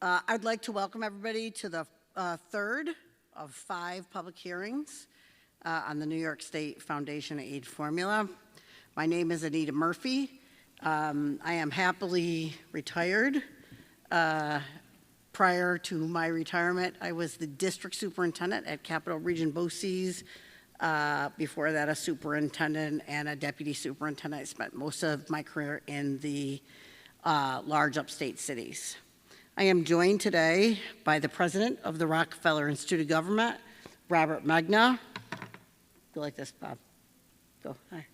I'd like to welcome everybody to the third of 5 public hearings on the New York State Foundation Aid Formula. My name is Anita Murphy. I am happily retired. Prior to my retirement, I was the district superintendent at Capital Region BOCES. Before that, a superintendent and a deputy superintendent. I spent most of my career in the large upstate cities. I am joined today by the president of the Rockefeller Institute of Government, Robert Magna. Go like this, Bob. Go, hi.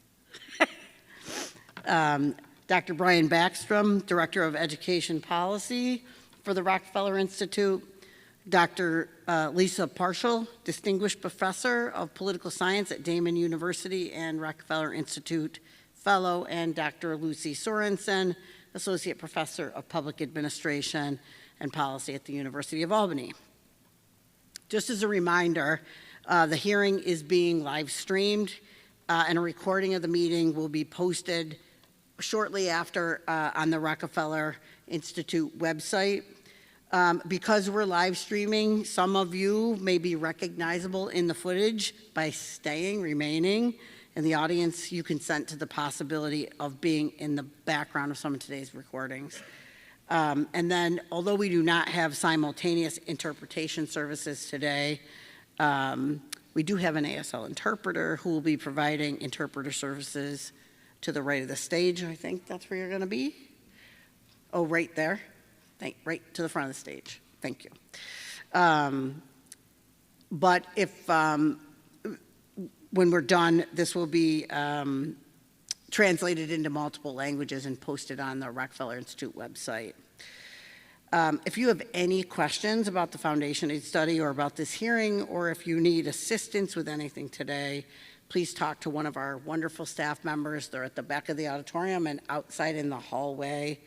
Dr. Brian Backstrom, Director of Education Policy for the Rockefeller Institute. Dr. Lissa Zukoff, Distinguished Professor of Political Science at Damon University and Rockefeller Institute Fellow, and Dr. Lucy Sorensen, Associate Professor of Public Administration and Policy at the University of Albany. Just as a reminder, the hearing is being live streamed and a recording of the meeting will be posted shortly after on the Rockefeller Institute website. Because we're live streaming, some of you may be recognizable in the footage by remaining in the audience. You consent to the possibility of being in the background of some of today's recordings. And then, although we do not have simultaneous interpretation services today, we do have an ASL interpreter who will be providing interpreter services to the right of the stage. I think that's where you're going to be. Oh, right there. Right to the front of the stage. Thank you. But if, when we're done, this will be translated into multiple languages and posted on the Rockefeller Institute website. If you have any questions about the Foundation Aid study or about this hearing, or if you need assistance with anything today, please talk to one of our wonderful staff members. They're at the back of the auditorium and outside in the hallway.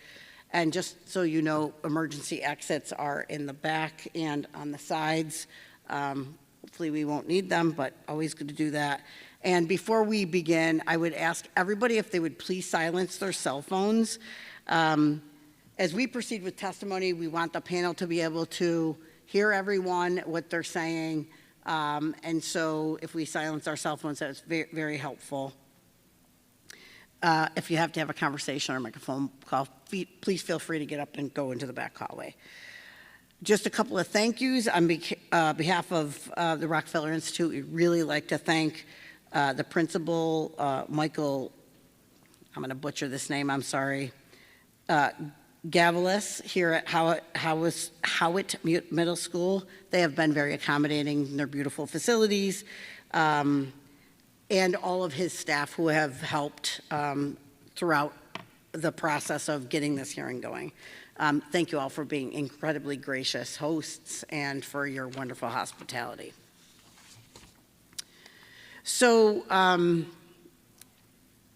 And just so you know, emergency exits are in the back and on the sides. Hopefully we won't need them, but always good to do that. And before we begin, I would ask everybody if they would please silence their cell phones. As we proceed with testimony, we want the panel to be able to hear everyone, what they're saying. And so if we silence our cell phones, that's very, very helpful. If you have to have a conversation or make a phone call, please feel free to get up and go into the back hallway. Just a couple of thank yous. On behalf of the Rockefeller Institute, we'd really like to thank the principal, Michael, I'm going to butcher this name, I'm sorry, Gavalis here at Howitt Middle School. They have been very accommodating in their beautiful facilities. And all of his staff who have helped throughout the process of getting this hearing going. Thank you all for being incredibly gracious hosts and for your wonderful hospitality. So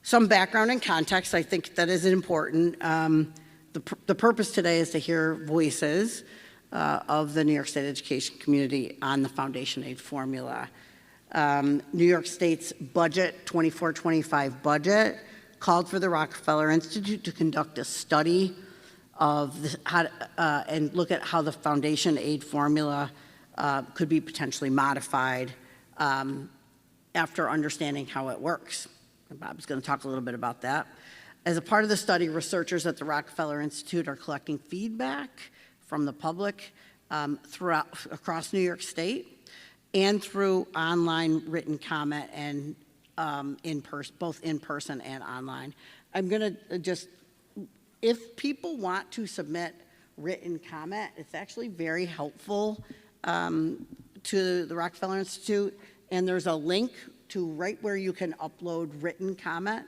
some background and context, I think that is important. The purpose today is to hear voices of the New York State education community on the Foundation Aid formula. New York State's budget, 24-25 budget, called for the Rockefeller Institute to conduct a study of and look at how the Foundation Aid formula could be potentially modified after understanding how it works. And Bob's going to talk a little bit about that. As a part of the study, researchers at the Rockefeller Institute are collecting feedback from the public across New York State, and through online written comment and both in person and online. I'm going to just, if people want to submit written comment, it's actually very helpful to the Rockefeller Institute, and there's a link to right where you can upload written comments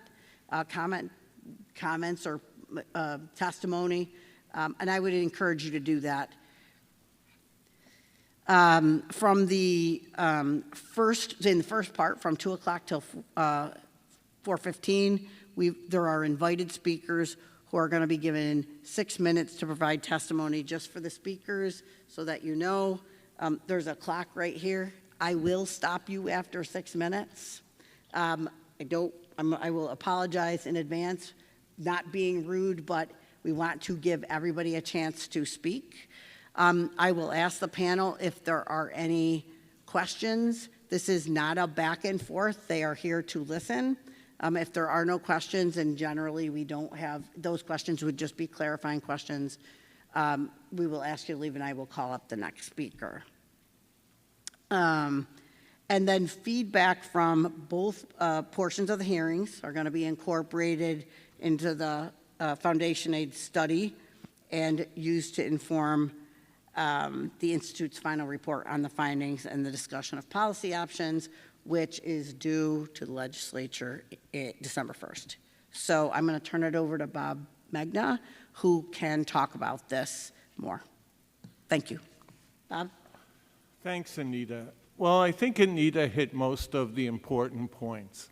or testimony, and I would encourage you to do that. From the first part, from 2 o'clock till 4:15, there are invited speakers who are going to be given 6 minutes to provide testimony just for the speakers, so that you know. There's a clock right here. I will stop you after 6 minutes. I will apologize in advance, not being rude, but we want to give everybody a chance to speak. I will ask the panel if there are any questions. This is not a back and forth. They are here to listen. If there are no questions, and generally we don't have, those questions would just be clarifying questions, we will ask you to leave and I will call up the next speaker. And then feedback from both portions of the hearings are going to be incorporated into the Foundation Aid study and used to inform the Institute's final report on the findings and the discussion of policy options, which is due to the legislature December 1st. So I'm going to turn it over to Bob Megna, who can talk about this more. Thank you. Bob? Thanks, Anita. Well, I think Anita hit most of the important points.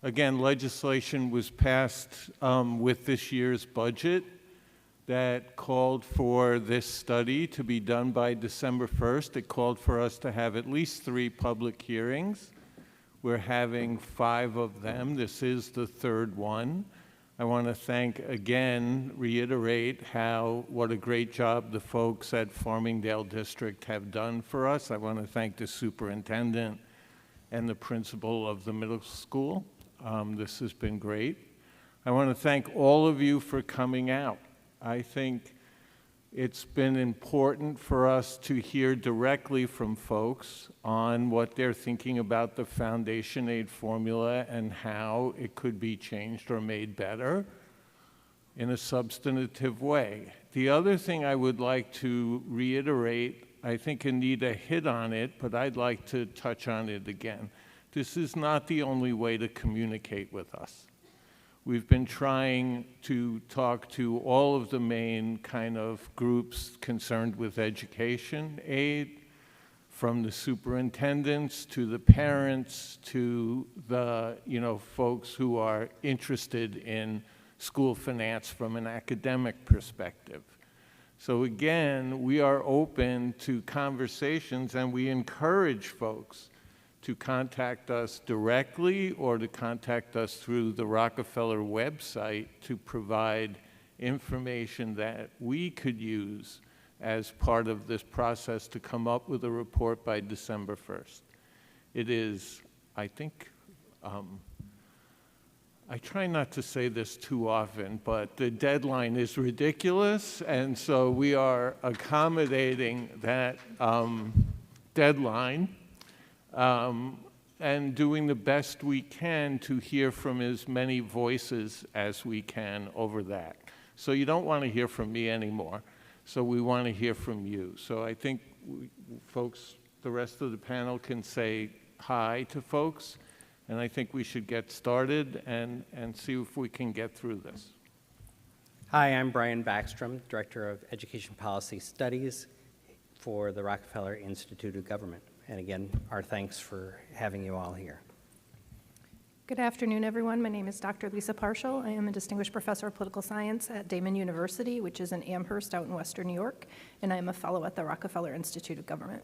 Again, legislation was passed with this year's budget that called for this study to be done by December 1st. It called for us to have at least 3 public hearings. We're having 5 of them. This is the 3rd one. I want to reiterate what a great job the folks at Farmingdale District have done for us. I want to thank the superintendent and the principal of the middle school. This has been great. I want to thank all of you for coming out. I think it's been important for us to hear directly from folks on what they're thinking about the Foundation Aid formula and how it could be changed or made better in a substantive way. The other thing I would like to reiterate, I think Anita hit on it, but I'd like to touch on it again. This is not the only way to communicate with us. We've been trying to talk to all of the main kind of groups concerned with education aid, from the superintendents to the parents to the folks who are interested in school finance from an academic perspective. So again, we are open to conversations and we encourage folks to contact us directly or to contact us through the Rockefeller website to provide information that we could use as part of this process to come up with a report by December 1st. It is, I think, I try not to say this too often, but the deadline is ridiculous, and so we are accommodating that deadline and doing the best we can to hear from as many voices as we can over that. So you don't want to hear from me anymore, so we want to hear from you. So I think folks, the rest of the panel can say hi to folks, and I think we should get started and see if we can get through this. Hi, I'm Brian Backstrom, Director of Education Policy Studies for the Rockefeller Institute of Government. And again, our thanks for having you all here. Good afternoon, everyone. My name is Dr. Lissa Partial. I am a Distinguished Professor of Political Science at Damon University, which is in Amherst out in Western New York, and I am a fellow at the Rockefeller Institute of Government.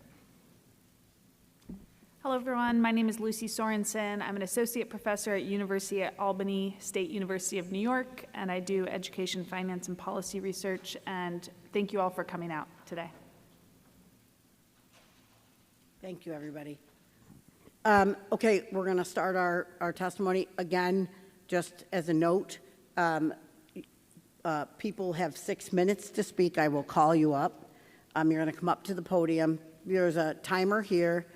Hello, everyone. My name is Lucy Sorensen. I'm an associate professor at University at Albany State University of New York, and I do education, finance, and policy research, and thank you all for coming out today. Thank you, everybody. Okay, we're going to start our testimony. Again, just as a note, people have 6 minutes to speak. I will call you up. You're going to come up to the podium. There's a timer here.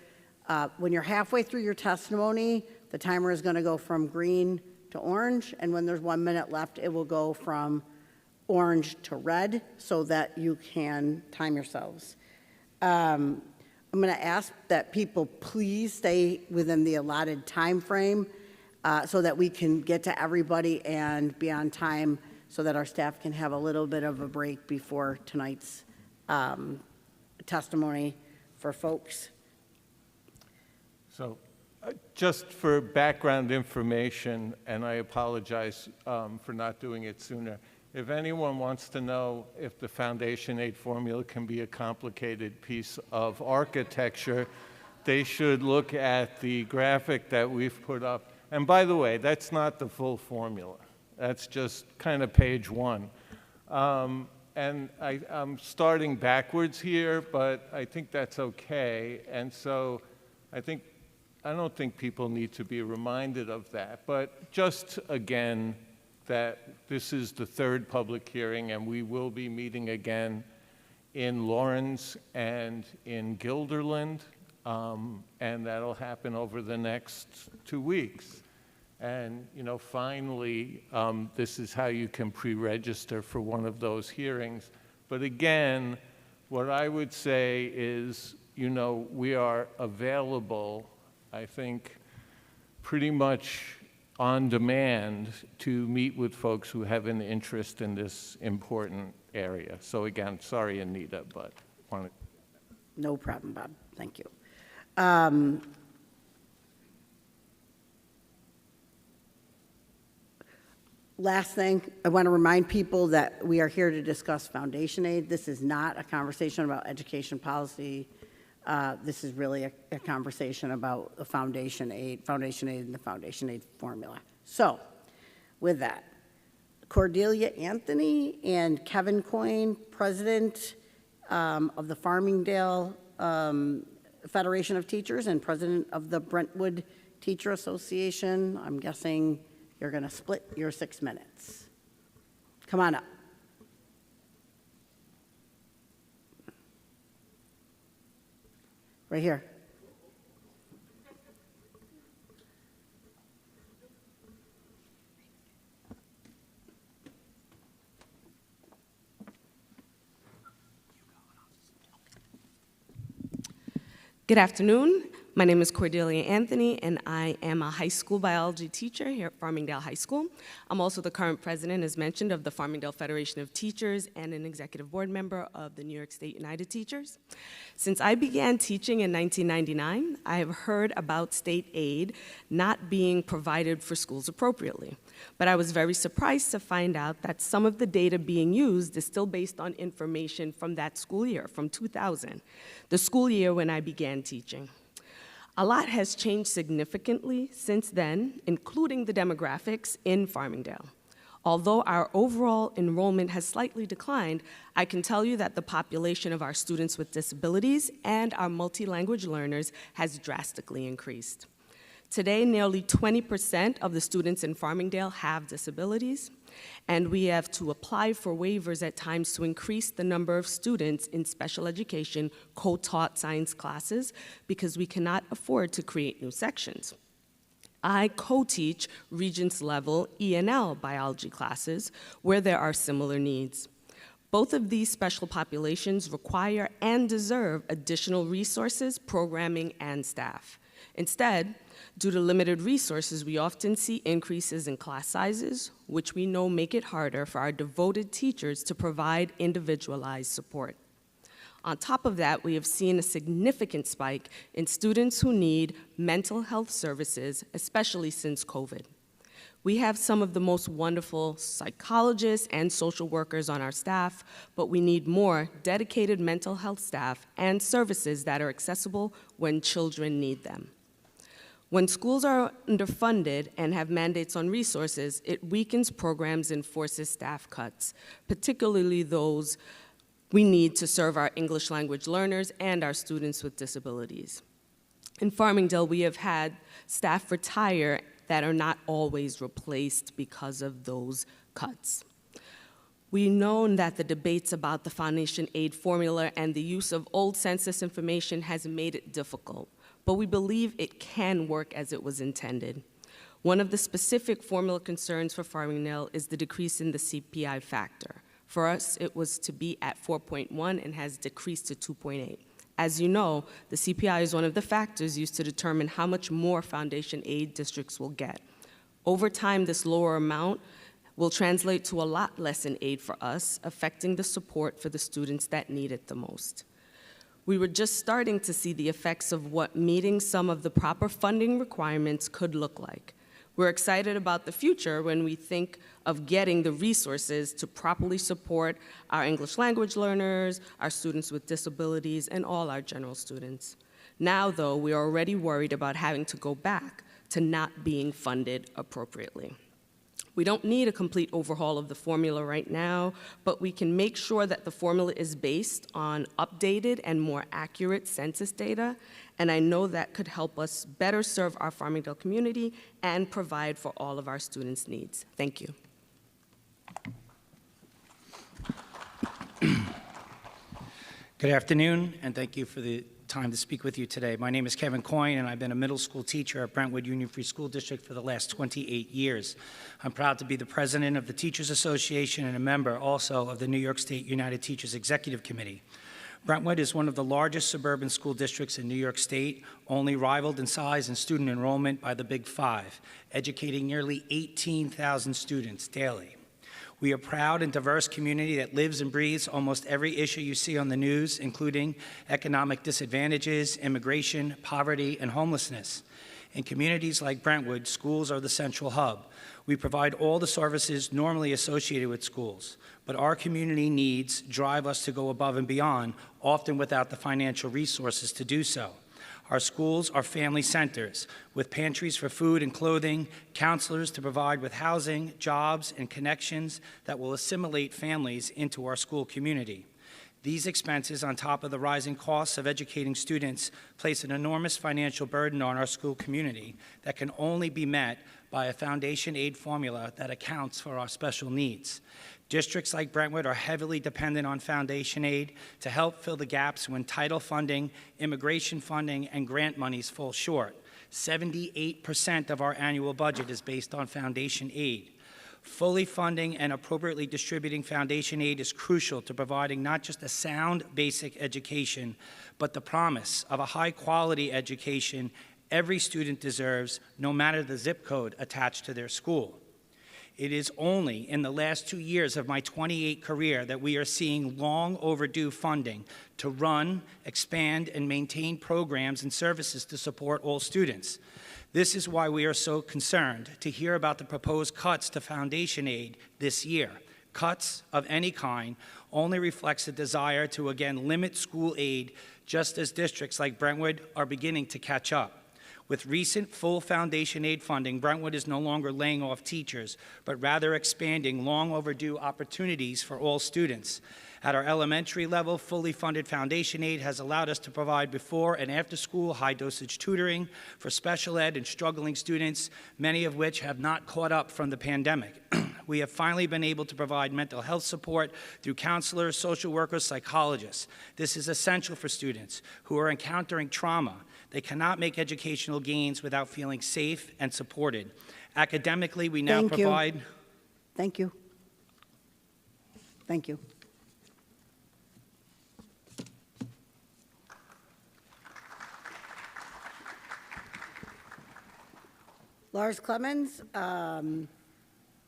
When you're halfway through your testimony, the timer is going to go from green to orange, and when there's 1 minute left, it will go from orange to red so that you can time yourselves. I'm going to ask that people please stay within the allotted time frame so that we can get to everybody and be on time so that our staff can have a little bit of a break before tonight's testimony for folks. So just for background information, and I apologize for not doing it sooner, if anyone wants to know if the Foundation Aid formula can be a complicated piece of architecture, they should look at the graphic that we've put up. And by the way, that's not the full formula. That's just kind of page 1. and I'm starting backwards here, but I think that's okay. And so I don't think people need to be reminded of that. But just again, that this is the third public hearing, and we will be meeting again in Lawrence and in Guilderland, and that'll happen over the next 2 weeks. And, finally, this is how you can pre-register for one of those hearings. But again, what I would say is, we are available, I think, pretty much on demand to meet with folks who have an interest in this important area. So again, sorry, Anita, but wanted. No problem, Bob. Thank you. Last thing, I want to remind people that we are here to discuss foundation aid. This is not a conversation about education policy. This is really a conversation about the foundation aid and the foundation aid formula. So, with that, Cordelia Anthony and Kevin Coyne, president of the Farmingdale Federation of Teachers and president of the Brentwood Teacher Association. I'm guessing you're going to split your 6 minutes. Come on up. Right here. Good afternoon. My name is Cordelia Anthony, and I am a high school biology teacher here at Farmingdale High School. I'm also the current president, as mentioned, of the Farmingdale Federation of Teachers and an executive board member of the New York State United Teachers. Since I began teaching in 1999, I have heard about state aid not being provided for schools appropriately. But I was very surprised to find out that some of the data being used is still based on information from that school year, from 2000, the school year when I began teaching. A lot has changed significantly since then, including the demographics in Farmingdale. Although our overall enrollment has slightly declined, I can tell you that the population of our students with disabilities and our multi-language learners has drastically increased. Today, nearly 20% of the students in Farmingdale have disabilities, and we have to apply for waivers at times to increase the number of students in special education co-taught science classes because we cannot afford to create new sections. I co-teach Regents level E&L biology classes where there are similar needs. Both of these special populations require and deserve additional resources, programming, and staff. Instead, due to limited resources, we often see increases in class sizes, which we know make it harder for our devoted teachers to provide individualized support. On top of that, we have seen a significant spike in students who need mental health services, especially since COVID. We have some of the most wonderful psychologists and social workers on our staff, but we need more dedicated mental health staff and services that are accessible when children need them. When schools are underfunded and have mandates on resources, it weakens programs and forces staff cuts, particularly those we need to serve our English language learners and our students with disabilities. In Farmingdale, we have had staff retire that are not always replaced because of those cuts. We've known that the debates about the foundation aid formula and the use of old census information has made it difficult, but we believe it can work as it was intended. One of the specific formula concerns for Farmingdale is the decrease in the CPI factor. For us, it was to be at 4.1 and has decreased to 2.8. As you know, the CPI is one of the factors used to determine how much more foundation aid districts will get. Over time, this lower amount will translate to a lot less in aid for us, affecting the support for the students that need it the most. We were just starting to see the effects of what meeting some of the proper funding requirements could look like. We're excited about the future when we think of getting the resources to properly support our English language learners, our students with disabilities, and all our general students. Now, though, we are already worried about having to go back to not being funded appropriately. We don't need a complete overhaul of the formula right now, but we can make sure that the formula is based on updated and more accurate census data, and I know that could help us better serve our Farmingdale community and provide for all of our students' needs. Thank you. Good afternoon, and thank you for the time to speak with you today. My name is Kevin Coyne, and I've been a middle school teacher at Brentwood Union Free School District for the last 28 years. I'm proud to be the president of the Teachers Association and a member also of the New York State United Teachers Executive Committee. Brentwood is one of the largest suburban school districts in New York State, only rivaled in size and student enrollment by the Big Five, educating nearly 18,000 students daily. We are a proud and diverse community that lives and breathes almost every issue you see on the news, including economic disadvantages, immigration, poverty, and homelessness. In communities like Brentwood, schools are the central hub. We provide all the services normally associated with schools, but our community needs drive us to go above and beyond, often without the financial resources to do so. Our schools are family centers with pantries for food and clothing, counselors to provide with housing, jobs, and connections that will assimilate families into our school community. These expenses, on top of the rising costs of educating students, place an enormous financial burden on our school community that can only be met by a foundation aid formula that accounts for our special needs. Districts like Brentwood are heavily dependent on foundation aid to help fill the gaps when title funding, immigration funding, and grant monies fall short. 78% of our annual budget is based on foundation aid. Fully funding and appropriately distributing foundation aid is crucial to providing not just a sound basic education, but the promise of a high-quality education every student deserves, no matter the zip code attached to their school. It is only in the last 2 years of my 28 career that we are seeing long overdue funding to run, expand, and maintain programs and services to support all students. This is why we are so concerned to hear about the proposed cuts to foundation aid this year. Cuts of any kind only reflects a desire to again limit school aid, just as districts like Brentwood are beginning to catch up. With recent full foundation aid funding, Brentwood is no longer laying off teachers, but rather expanding long overdue opportunities for all students. At our elementary level, fully funded foundation aid has allowed us to provide before and after school high dosage tutoring for special ed and struggling students, many of which have not caught up from the pandemic. We have finally been able to provide mental health support through counselors, social workers, psychologists. This is essential for students who are encountering trauma. They cannot make educational gains without feeling safe and supported. Academically, we now provide... Thank you. Thank you. Lars Clemensen,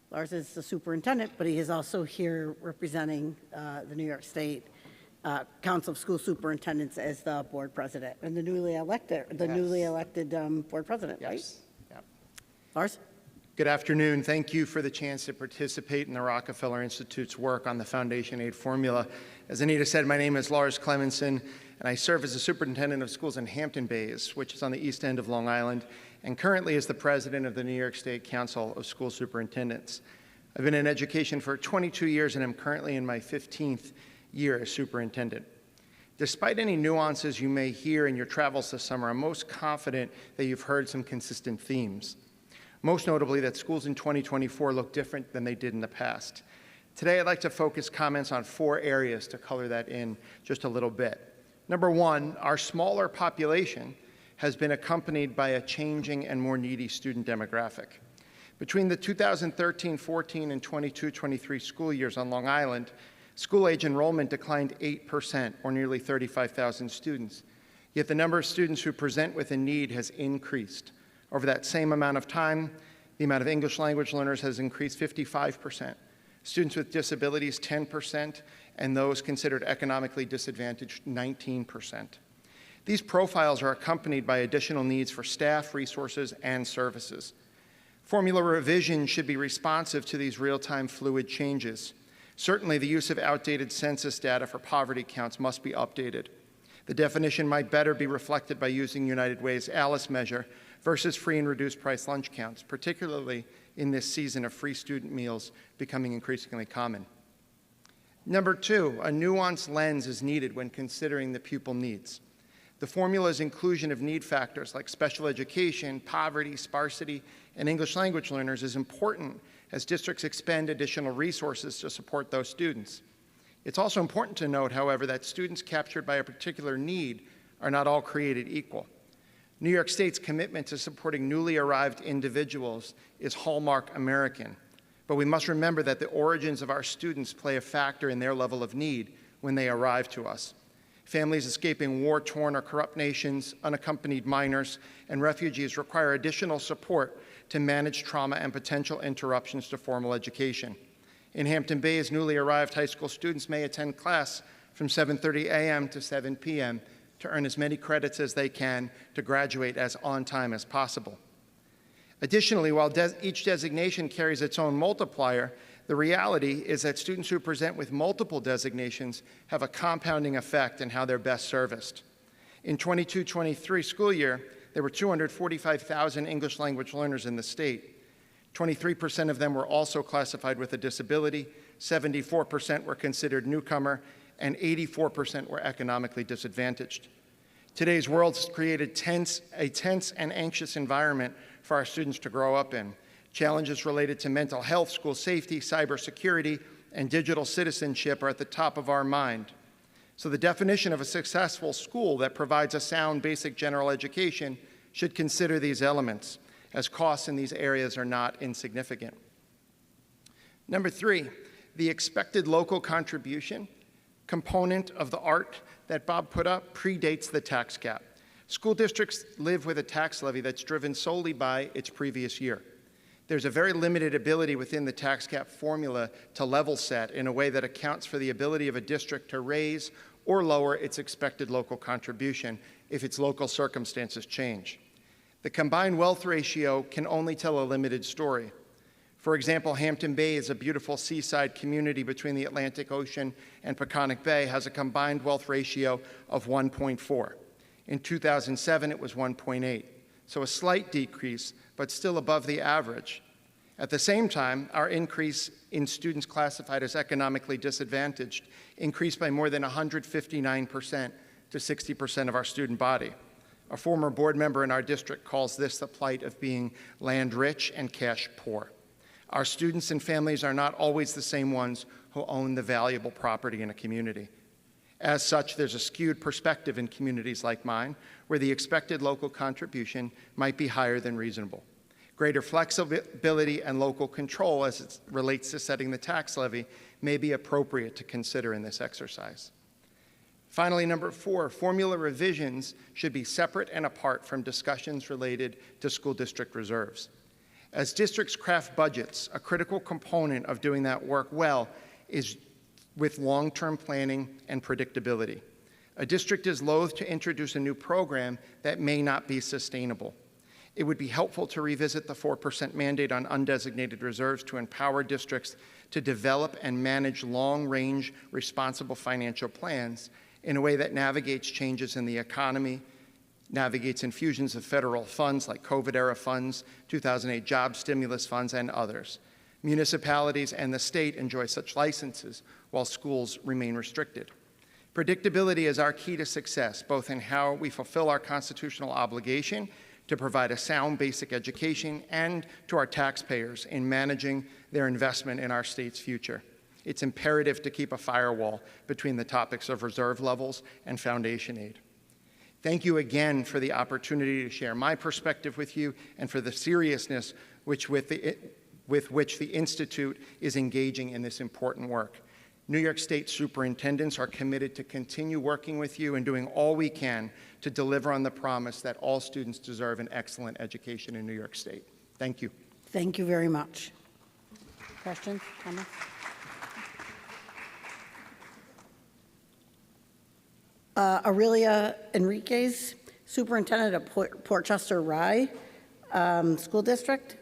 Lars is the superintendent, but he is also here representing the New York State Council of School Superintendents as the board president and the newly elected board president, right? Yes. Yep. Lars? Good afternoon. Thank you for the chance to participate in the Rockefeller Institute's work on the foundation aid formula. As Anita said, my name is Lars Clemensen, and I serve as the superintendent of schools in Hampton Bays, which is on the east end of Long Island, and currently is the president of the New York State Council of School Superintendents. I've been in education for 22 years, and I'm currently in my 15th year as superintendent. Despite any nuances you may hear in your travels this summer, I'm most confident that you've heard some consistent themes. Most notably, that schools in 2024 look different than they did in the past. Today, I'd like to focus comments on 4 areas to color that in just a little bit. Number 1, our smaller population has been accompanied by a changing and more needy student demographic. Between the 2013-14 and 22-23 school years on Long Island, school-age enrollment declined 8%, or nearly 35,000 students. Yet the number of students who present with a need has increased. Over that same amount of time, the amount of English language learners has increased 55%, students with disabilities 10%, and those considered economically disadvantaged 19%. These profiles are accompanied by additional needs for staff, resources, and services. Formula revision should be responsive to these real-time fluid changes. Certainly, the use of outdated census data for poverty counts must be updated. The definition might better be reflected by using United Way's ALICE measure versus free and reduced price lunch counts, particularly in this season of free student meals becoming increasingly common. Number two, a nuanced lens is needed when considering the pupil needs. The formula's inclusion of need factors like special education, poverty, sparsity, and English language learners is important as districts expend additional resources to support those students. It's also important to note, however, that students captured by a particular need are not all created equal. New York State's commitment to supporting newly arrived individuals is hallmark American, but we must remember that the origins of our students play a factor in their level of need when they arrive to us. Families escaping war-torn or corrupt nations, unaccompanied minors, and refugees require additional support to manage trauma and potential interruptions to formal education. In Hampton Bays, newly arrived high school students may attend class from 7:30 a.m. to 7 p.m. to earn as many credits as they can to graduate as on time as possible. Additionally, while each designation carries its own multiplier, the reality is that students who present with multiple designations have a compounding effect in how they're best serviced. In 22-23 school year, there were 245,000 English language learners in the state. 23% of them were also classified with a disability, 74% were considered newcomer, and 84% were economically disadvantaged. Today's world has created a tense and anxious environment for our students to grow up in. Challenges related to mental health, school safety, cybersecurity, and digital citizenship are at the top of our mind. So the definition of a successful school that provides a sound basic general education should consider these elements, as costs in these areas are not insignificant. Number three, the expected local contribution component of the art that Bob put up predates the tax cap. School districts live with a tax levy that's driven solely by its previous year. There's a very limited ability within the tax cap formula to level set in a way that accounts for the ability of a district to raise or lower its expected local contribution if its local circumstances change. The combined wealth ratio can only tell a limited story. For example, Hampton Bay is a beautiful seaside community between the Atlantic Ocean and Peconic Bay, has a combined wealth ratio of 1.4. In 2007, it was 1.8, so a slight decrease, but still above the average. At the same time, our increase in students classified as economically disadvantaged increased by more than 159% to 60% of our student body. A former board member in our district calls this the plight of being land rich and cash poor. Our students and families are not always the same ones who own the valuable property in a community. As such, there's a skewed perspective in communities like mine, where the expected local contribution might be higher than reasonable. Greater flexibility and local control as it relates to setting the tax levy may be appropriate to consider in this exercise. Finally, number four, formula revisions should be separate and apart from discussions related to school district reserves. As districts craft budgets, a critical component of doing that work well is with long-term planning and predictability. A district is loath to introduce a new program that may not be sustainable. It would be helpful to revisit the 4% mandate on undesignated reserves to empower districts to develop and manage long-range responsible financial plans in a way that navigates changes in the economy, navigates infusions of federal funds like COVID-era funds, 2008 job stimulus funds, and others. Municipalities and the state enjoy such licenses while schools remain restricted. Predictability is our key to success, both in how we fulfill our constitutional obligation to provide a sound basic education and to our taxpayers in managing their investment in our state's future. It's imperative to keep a firewall between the topics of reserve levels and foundation aid. Thank you again for the opportunity to share my perspective with you and for the seriousness with which the Institute is engaging in this important work. New York State superintendents are committed to continue working with you and doing all we can to deliver on the promise that all students deserve an excellent education in New York State. Thank you. Thank you very much. Questions, comments? Aurelia Henriquez, Superintendent of Portchester Rye School District.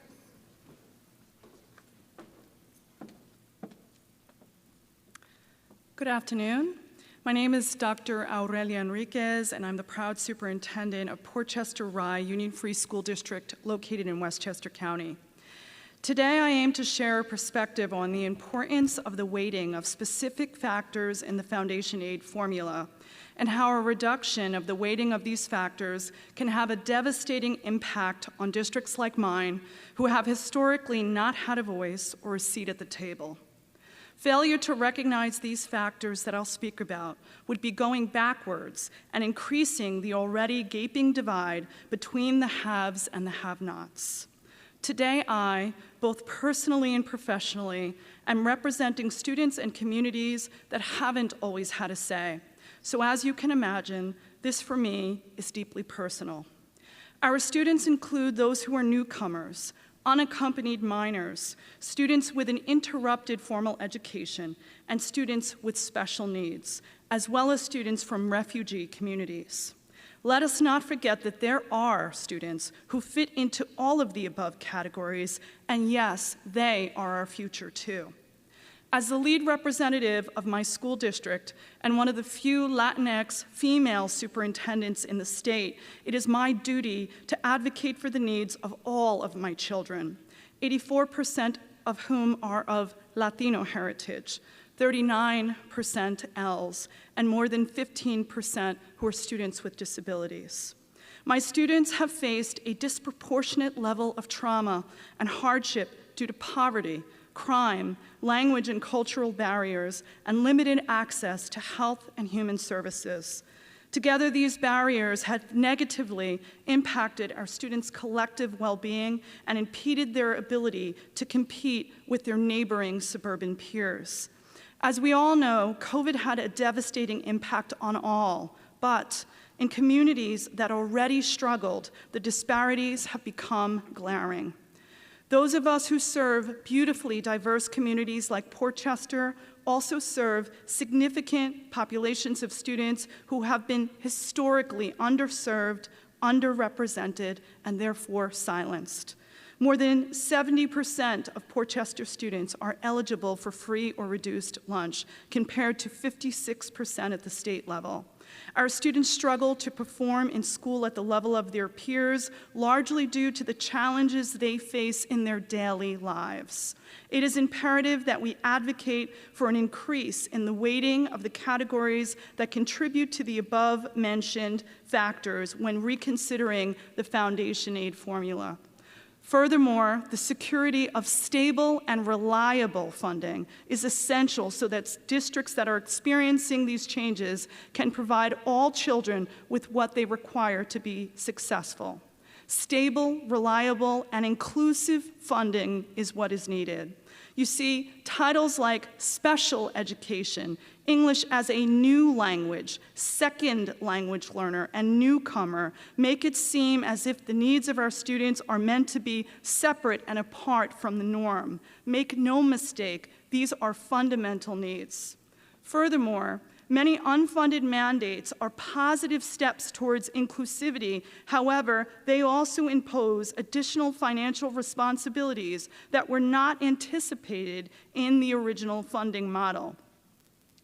Good afternoon. My name is Dr. Aurelia Henriquez, and I'm the proud superintendent of Portchester Rye Union Free School District located in Westchester County. Today, I aim to share a perspective on the importance of the weighting of specific factors in the foundation aid formula and how a reduction of the weighting of these factors can have a devastating impact on districts like mine who have historically not had a voice or a seat at the table. Failure to recognize these factors that I'll speak about would be going backwards and increasing the already gaping divide between the haves and the have-nots. Today, I, both personally and professionally, am representing students and communities that haven't always had a say. So as you can imagine, this for me is deeply personal. Our students include those who are newcomers, unaccompanied minors, students with an interrupted formal education, and students with special needs, as well as students from refugee communities. Let us not forget that there are students who fit into all of the above categories, and yes, they are our future too. As the lead representative of my school district and one of the few Latinx female superintendents in the state, it is my duty to advocate for the needs of all of my children, 84% of whom are of Latino heritage, 39% ELs, and more than 15% who are students with disabilities. My students have faced a disproportionate level of trauma and hardship due to poverty, crime, language and cultural barriers, and limited access to health and human services. Together, these barriers have negatively impacted our students' collective well-being and impeded their ability to compete with their neighboring suburban peers. As we all know, COVID had a devastating impact on all, but in communities that already struggled, the disparities have become glaring. Those of us who serve beautifully diverse communities like Portchester also serve significant populations of students who have been historically underserved, underrepresented, and therefore silenced. More than 70% of Portchester students are eligible for free or reduced lunch, compared to 56% at the state level. Our students struggle to perform in school at the level of their peers, largely due to the challenges they face in their daily lives. It is imperative that we advocate for an increase in the weighting of the categories that contribute to the above-mentioned factors when reconsidering the foundation aid formula. Furthermore, the security of stable and reliable funding is essential so that districts that are experiencing these changes can provide all children with what they require to be successful. Stable, reliable, and inclusive funding is what is needed. You see, titles like special education, English as a new language, second language learner, and newcomer make it seem as if the needs of our students are meant to be separate and apart from the norm. Make no mistake, these are fundamental needs. Furthermore, many unfunded mandates are positive steps towards inclusivity. However, they also impose additional financial responsibilities that were not anticipated in the original funding model.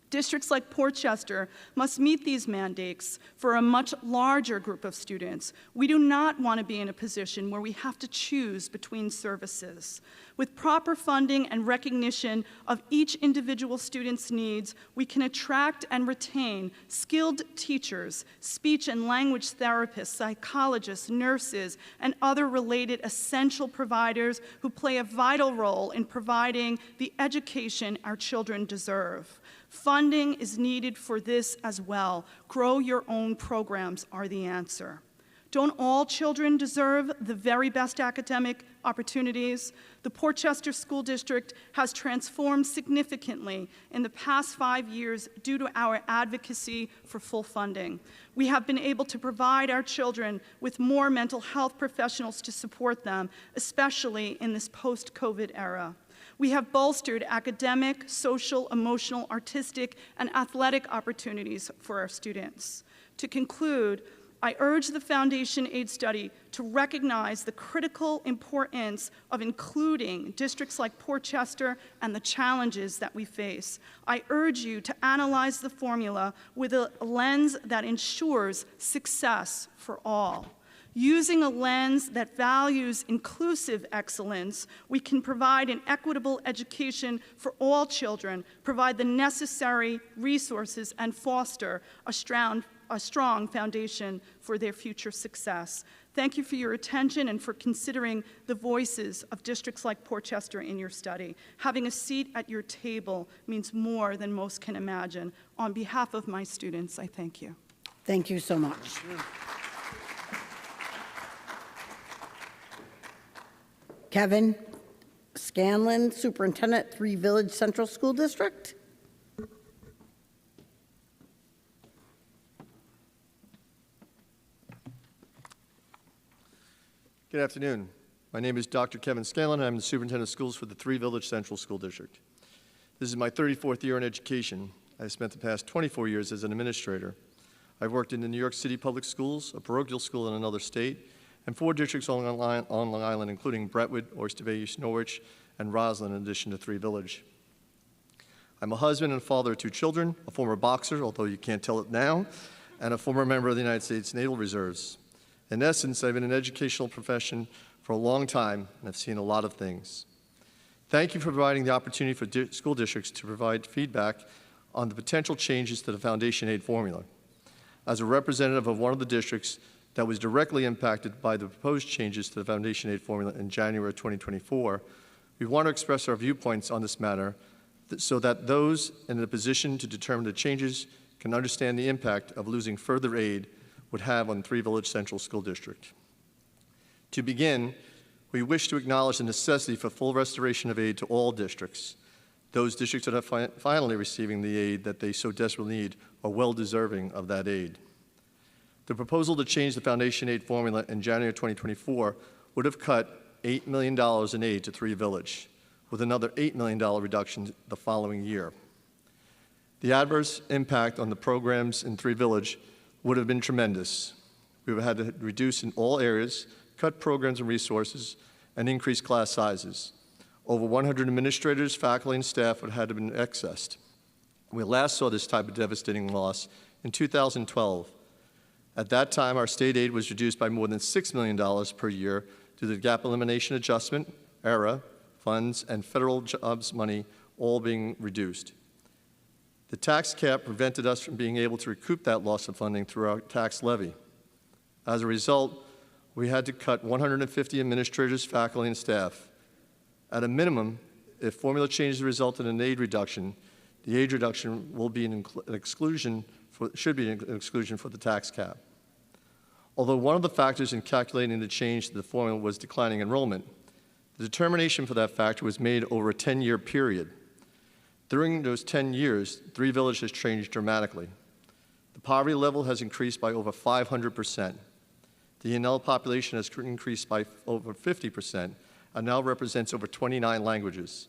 Districts like Portchester must meet these mandates for a much larger group of students. We do not want to be in a position where we have to choose between services. With proper funding and recognition of each individual student's needs, we can attract and retain skilled teachers, speech and language therapists, psychologists, nurses, and other related essential providers who play a vital role in providing the education our children deserve. Funding is needed for this as well. Grow your own programs are the answer. Don't all children deserve the very best academic opportunities? The Portchester School District has transformed significantly in the past 5 years due to our advocacy for full funding. We have been able to provide our children with more mental health professionals to support them, especially in this post-COVID era. We have bolstered academic, social, emotional, artistic, and athletic opportunities for our students. To conclude, I urge the Foundation Aid study to recognize the critical importance of including districts like Portchester and the challenges that we face. I urge you to analyze the formula with a lens that ensures success for all. Using a lens that values inclusive excellence, we can provide an equitable education for all children, provide the necessary resources, and foster a strong foundation for their future success. Thank you for your attention and for considering the voices of districts like Portchester in your study. Having a seat at your table means more than most can imagine. On behalf of my students, I thank you. Thank you so much. Kevin Scanlon, Superintendent, Three Village Central School District. Good afternoon. My name is Dr. Kevin Scanlon, and I'm the Superintendent of Schools for the Three Village Central School District. This is my 34th year in education. I spent the past 24 years as an administrator. I've worked in the New York City Public Schools, a parochial school in another state, and 4 districts on Long Island, including Brentwood, Oyster Bay, East Norwich, and Roslyn, in addition to Three Village. I'm a husband and father of 2 children, a former boxer, although you can't tell it now, and a former member of the United States Naval Reserves. In essence, I've been in an educational profession for a long time, and I've seen a lot of things. Thank you for providing the opportunity for school districts to provide feedback on the potential changes to the foundation aid formula. As a representative of one of the districts that was directly impacted by the proposed changes to the foundation aid formula in January 2024, we want to express our viewpoints on this matter so that those in a position to determine the changes can understand the impact of losing further aid would have on Three Village Central School District. To begin, we wish to acknowledge the necessity for full restoration of aid to all districts. Those districts that are finally receiving the aid that they so desperately need are well deserving of that aid. The proposal to change the foundation aid formula in January 2024 would have cut $8 million in aid to Three Village, with another $8 million reduction the following year. The adverse impact on the programs in Three Village would have been tremendous. We would have had to reduce in all areas, cut programs and resources, and increase class sizes. Over 100 administrators, faculty, and staff would have had to been accessed. We last saw this type of devastating loss in 2012. At that time, our state aid was reduced by more than $6 million per year due to the gap elimination adjustment, ERA, funds, and federal jobs money all being reduced. The tax cap prevented us from being able to recoup that loss of funding through our tax levy. As a result, we had to cut 150 administrators, faculty, and staff. At a minimum, if formula changes result in an aid reduction, the aid reduction will be should be an exclusion for the tax cap. Although one of the factors in calculating the change to the formula was declining enrollment, the determination for that factor was made over a 10-year period. During those 10 years, Three Village has changed dramatically. The poverty level has increased by over 500%. The ENL population has increased by over 50% and now represents over 29 languages.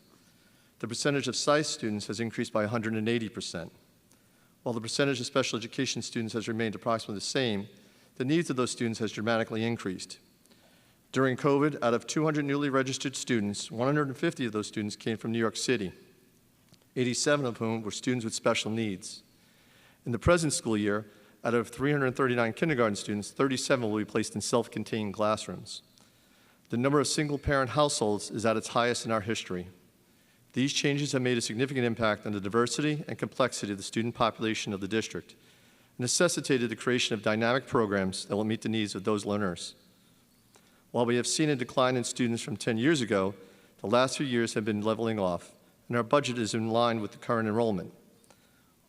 The percentage of SICE students has increased by 180%. While the percentage of special education students has remained approximately the same, the needs of those students has dramatically increased. During COVID, out of 200 newly registered students, 150 of those students came from New York City, 87 of whom were students with special needs. In the present school year, out of 339 kindergarten students, 37 will be placed in self-contained classrooms. The number of single-parent households is at its highest in our history. These changes have made a significant impact on the diversity and complexity of the student population of the district, and necessitated the creation of dynamic programs that will meet the needs of those learners. While we have seen a decline in students from 10 years ago, the last few years have been leveling off, and our budget is in line with the current enrollment.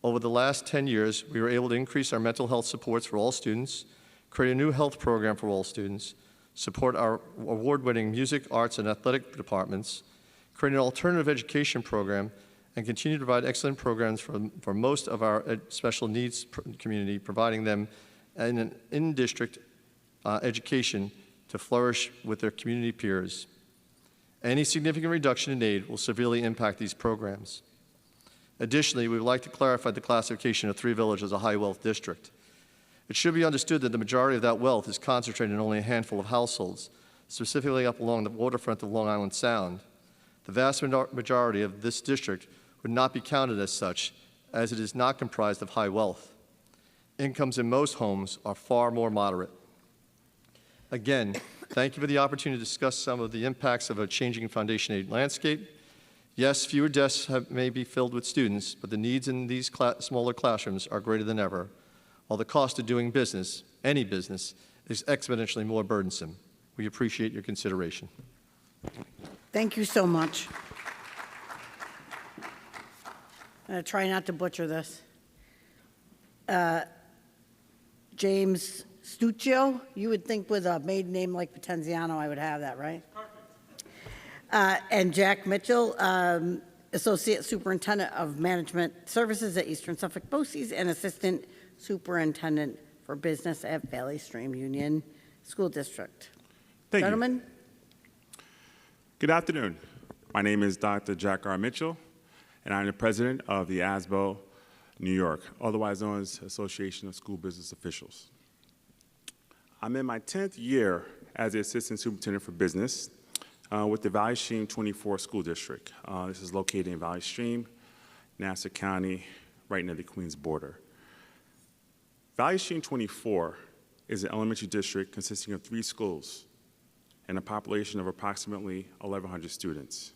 Over the last 10 years, we were able to increase our mental health supports for all students, create a new health program for all students, support our award-winning music, arts, and athletic departments, create an alternative education program, and continue to provide excellent programs for most of our special needs community, providing them an in-district education to flourish with their community peers. Any significant reduction in aid will severely impact these programs. Additionally, we would like to clarify the classification of Three Village as a high-wealth district. It should be understood that the majority of that wealth is concentrated in only a handful of households, specifically up along the waterfront of Long Island Sound. The vast majority of this district would not be counted as such, as it is not comprised of high wealth. Incomes in most homes are far more moderate. Again, thank you for the opportunity to discuss some of the impacts of a changing foundation aid landscape. Yes, fewer desks may be filled with students, but the needs in these smaller classrooms are greater than ever, while the cost of doing business, any business, is exponentially more burdensome. We appreciate your consideration. Thank you so much. I'm going to try not to butcher this. James Stucchio, you would think with a maiden name like Potenziano, I would have that, right? And Jack Mitchell, Associate Superintendent of Management Services at Eastern Suffolk BOCES and Assistant Superintendent for Business at Valley Stream Union School District. Thank you. Gentlemen. Good afternoon. My name is Dr. Jack R. Mitchell, and I'm the president of the ASBO New York, otherwise known as Association of School Business Officials. I'm in my 10th year as the Assistant Superintendent for Business with the Valley Stream 24 School District. This is located in Valley Stream, Nassau County, right near the Queens border. Valley Stream 24 is an elementary district consisting of 3 schools and a population of approximately 1,100 students.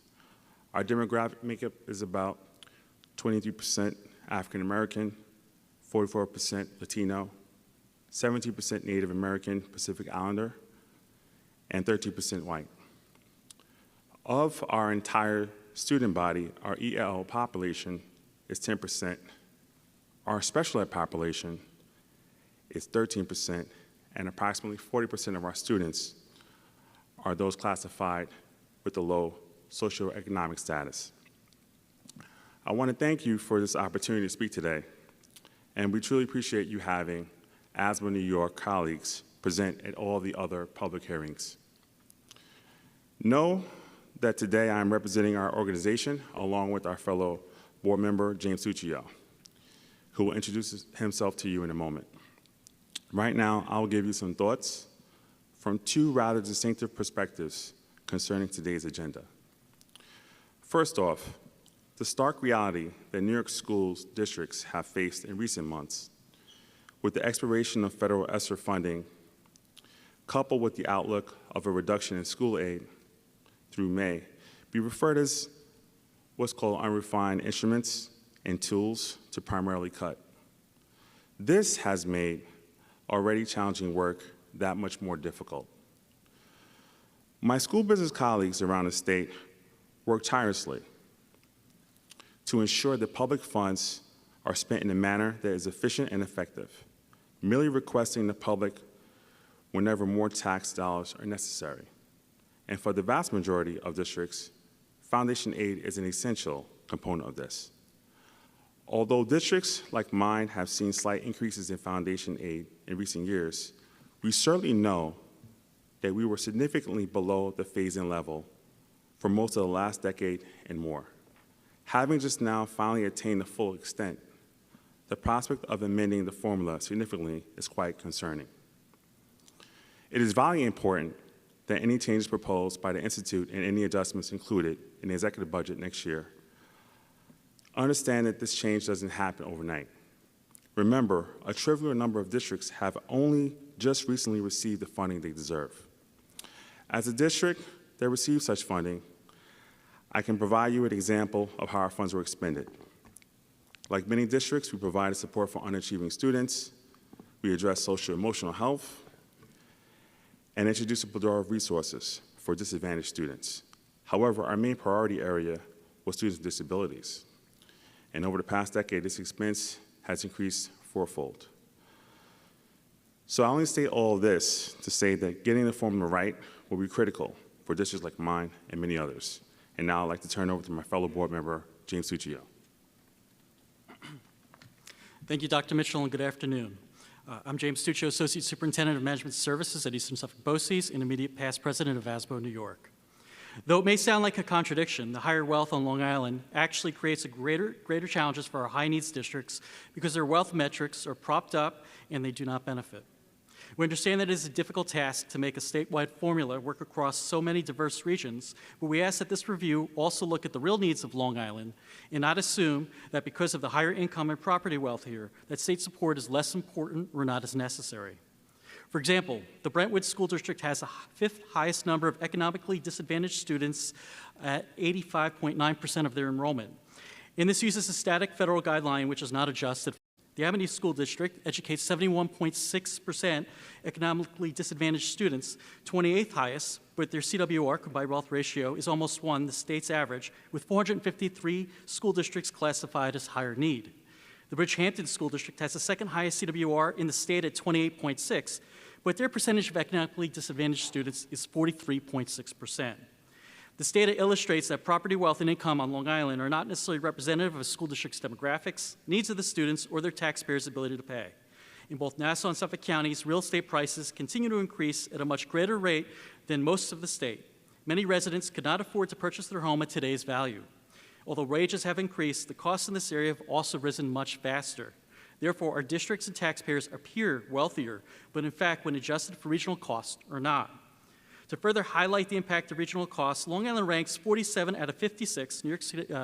Our demographic makeup is about 23% African American, 44% Latino, 17% Native American Pacific Islander, and 13% white. Of our entire student body, our EL population is 10%. Our special ed population is 13%, and approximately 40% of our students are those classified with a low socioeconomic status. I want to thank you for this opportunity to speak today, and we truly appreciate you having ASBO New York colleagues present at all the other public hearings. Know that today I am representing our organization along with our fellow board member, James Stucchio, who will introduce himself to you in a moment. Right now, I will give you some thoughts from 2 rather distinctive perspectives concerning today's agenda. First off, the stark reality that New York schools districts have faced in recent months with the expiration of federal ESSER funding, coupled with the outlook of a reduction in school aid through May, be referred as what's called unrefined instruments and tools to primarily cut. This has made already challenging work that much more difficult. My school business colleagues around the state work tirelessly to ensure that public funds are spent in a manner that is efficient and effective, merely requesting the public whenever more tax dollars are necessary. And for the vast majority of districts, foundation aid is an essential component of this. Although districts like mine have seen slight increases in foundation aid in recent years, we certainly know that we were significantly below the phase-in level for most of the last decade and more. Having just now finally attained the full extent, the prospect of amending the formula significantly is quite concerning. It is vitally important that any changes proposed by the Institute and any adjustments included in the executive budget next year understand that this change doesn't happen overnight. Remember, a trivial number of districts have only just recently received the funding they deserve. As a district that received such funding, I can provide you with an example of how our funds were expended. Like many districts, we provided support for unachieving students, we addressed social and emotional health, and introduced a plethora of resources for disadvantaged students. However, our main priority area was students with disabilities. And over the past decade, this expense has increased 4-fold. So I only state all of this to say that getting the formula right will be critical for districts like mine and many others. And now I'd like to turn over to my fellow board member, James Stucchio. Thank you, Dr. Mitchell, and good afternoon. I'm James Stucchio, Associate Superintendent of Management Services at Eastern Suffolk BOCES and immediate past president of ASBO New York. Though it may sound like a contradiction, the higher wealth on Long Island actually creates greater challenges for our high-needs districts because their wealth metrics are propped up and they do not benefit. We understand that it is a difficult task to make a statewide formula work across so many diverse regions, but we ask that this review also look at the real needs of Long Island and not assume that because of the higher income and property wealth here, that state support is less important or not as necessary. For example, the Brentwood School District has the fifth highest number of economically disadvantaged students at 85.9% of their enrollment. And this uses a static federal guideline which is not adjusted. The Amity School District educates 71.6% economically disadvantaged students, 28th highest, but their CWR, combined wealth ratio, is almost the state's average, with 453 school districts classified as higher need. The Bridgehampton School District has the second highest CWR in the state at 28.6, but their percentage of economically disadvantaged students is 43.6%. This data illustrates that property, wealth, and income on Long Island are not necessarily representative of a school district's demographics, needs of the students, or their taxpayers' ability to pay. In both Nassau and Suffolk counties, real estate prices continue to increase at a much greater rate than most of the state. Many residents could not afford to purchase their home at today's value. Although wages have increased, the costs in this area have also risen much faster. Therefore, our districts and taxpayers appear wealthier, but in fact, when adjusted for regional costs, are not. To further highlight the impact of regional costs, Long Island ranks 47 out of 56, New York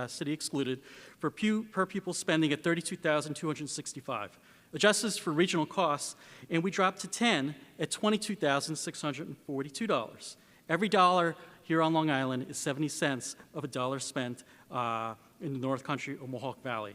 City excluded, for per pupil spending at $32,265. Adjusted for regional costs, and we dropped to 10 at $22,642. Every dollar here on Long Island is 70 cents of a dollar spent in the North Country or Mohawk Valley.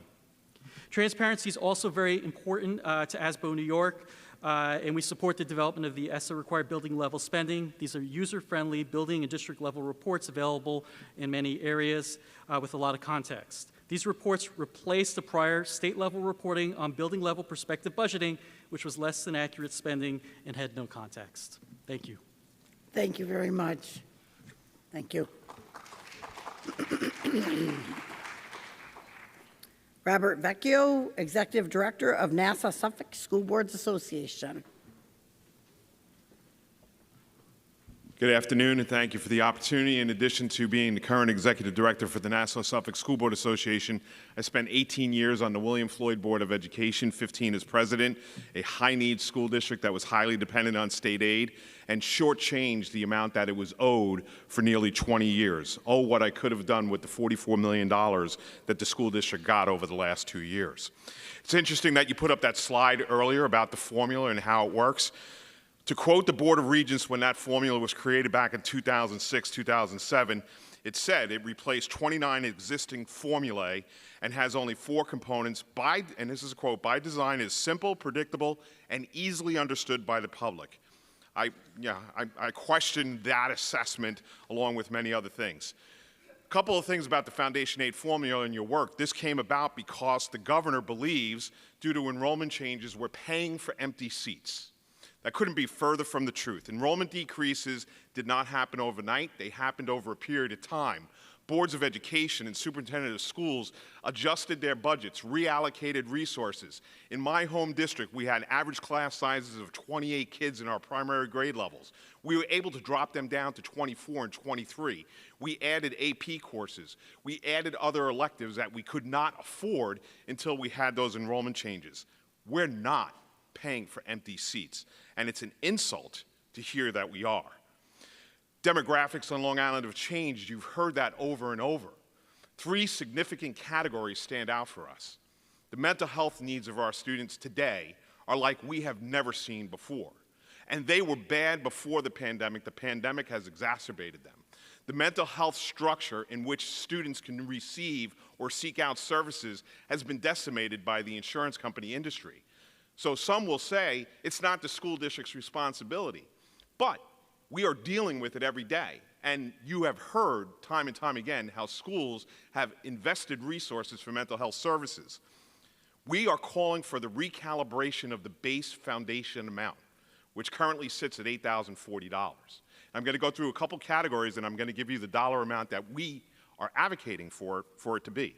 Transparency is also very important to ASBO New York. And we support the development of the ESSA required building level spending. These are user-friendly building and district level reports available in many areas with a lot of context. These reports replace the prior state level reporting on building level prospective budgeting, which was less than accurate spending and had no context. Thank you. Thank you very much. Thank you. Robert Vecchio, Executive Director of Nassau-Suffolk School Boards Association. Good afternoon, and thank you for the opportunity. In addition to being the current Executive Director for the Nassau-Suffolk School Board Association, I spent 18 years on the William Floyd Board of Education, 15 as President, a high-needs school district that was highly dependent on state aid, and shortchanged the amount that it was owed for nearly 20 years. Oh, what I could have done with the $44 million that the school district got over the last 2 years. It's interesting that you put up that slide earlier about the formula and how it works. To quote the Board of Regents when that formula was created back in 2006, 2007, it said it replaced 29 existing formulae and has only 4 components and this is a quote, by design is simple, predictable, and easily understood by the public. I question that assessment along with many other things. A couple of things about the Foundation Aid formula and your work. This came about because the governor believes, due to enrollment changes, we're paying for empty seats. That couldn't be further from the truth. Enrollment decreases did not happen overnight. They happened over a period of time. Boards of education and superintendent of schools adjusted their budgets, reallocated resources. In my home district, we had average class sizes of 28 kids in our primary grade levels. We were able to drop them down to 24 and 23. We added AP courses. We added other electives that we could not afford until we had those enrollment changes. We're not paying for empty seats, and it's an insult to hear that we are. Demographics on Long Island have changed. You've heard that over and over. 3 significant categories stand out for us. The mental health needs of our students today are like we have never seen before. And they were bad before the pandemic. The pandemic has exacerbated them. The mental health structure in which students can receive or seek out services has been decimated by the insurance company industry. So some will say it's not the school district's responsibility, but we are dealing with it every day. And you have heard time and time again how schools have invested resources for mental health services. We are calling for the recalibration of the base foundation amount, which currently sits at $8,040. I'm going to go through a couple categories, and I'm going to give you the dollar amount that we are advocating for it to be.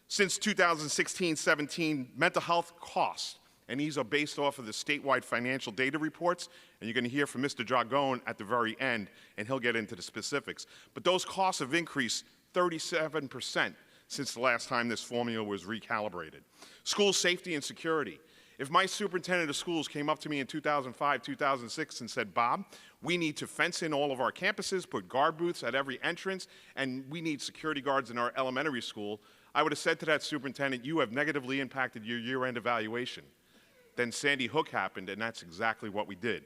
Since 2016-17, mental health costs, and these are based off of the statewide financial data reports, and you're going to hear from Mr. Dragone at the very end, and he'll get into the specifics. But those costs have increased 37% since the last time this formula was recalibrated. School safety and security. If my superintendent of schools came up to me in 2005, 2006 and said, Bob, we need to fence in all of our campuses, put guard booths at every entrance, and we need security guards in our elementary school, I would have said to that superintendent, you have negatively impacted your year-end evaluation. Then Sandy Hook happened, and that's exactly what we did.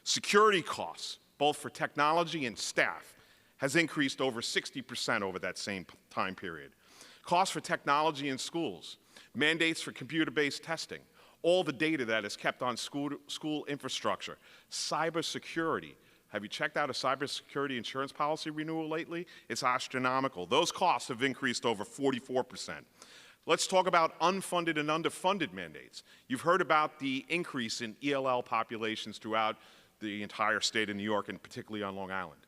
Security costs, both for technology and staff, has increased over 60% over that same time period. Costs for technology in schools, mandates for computer-based testing, all the data that is kept on school infrastructure, cybersecurity. Have you checked out a cybersecurity insurance policy renewal lately? It's astronomical. Those costs have increased over 44%. Let's talk about unfunded and underfunded mandates. You've heard about the increase in ELL populations throughout the entire state of New York, and particularly on Long Island.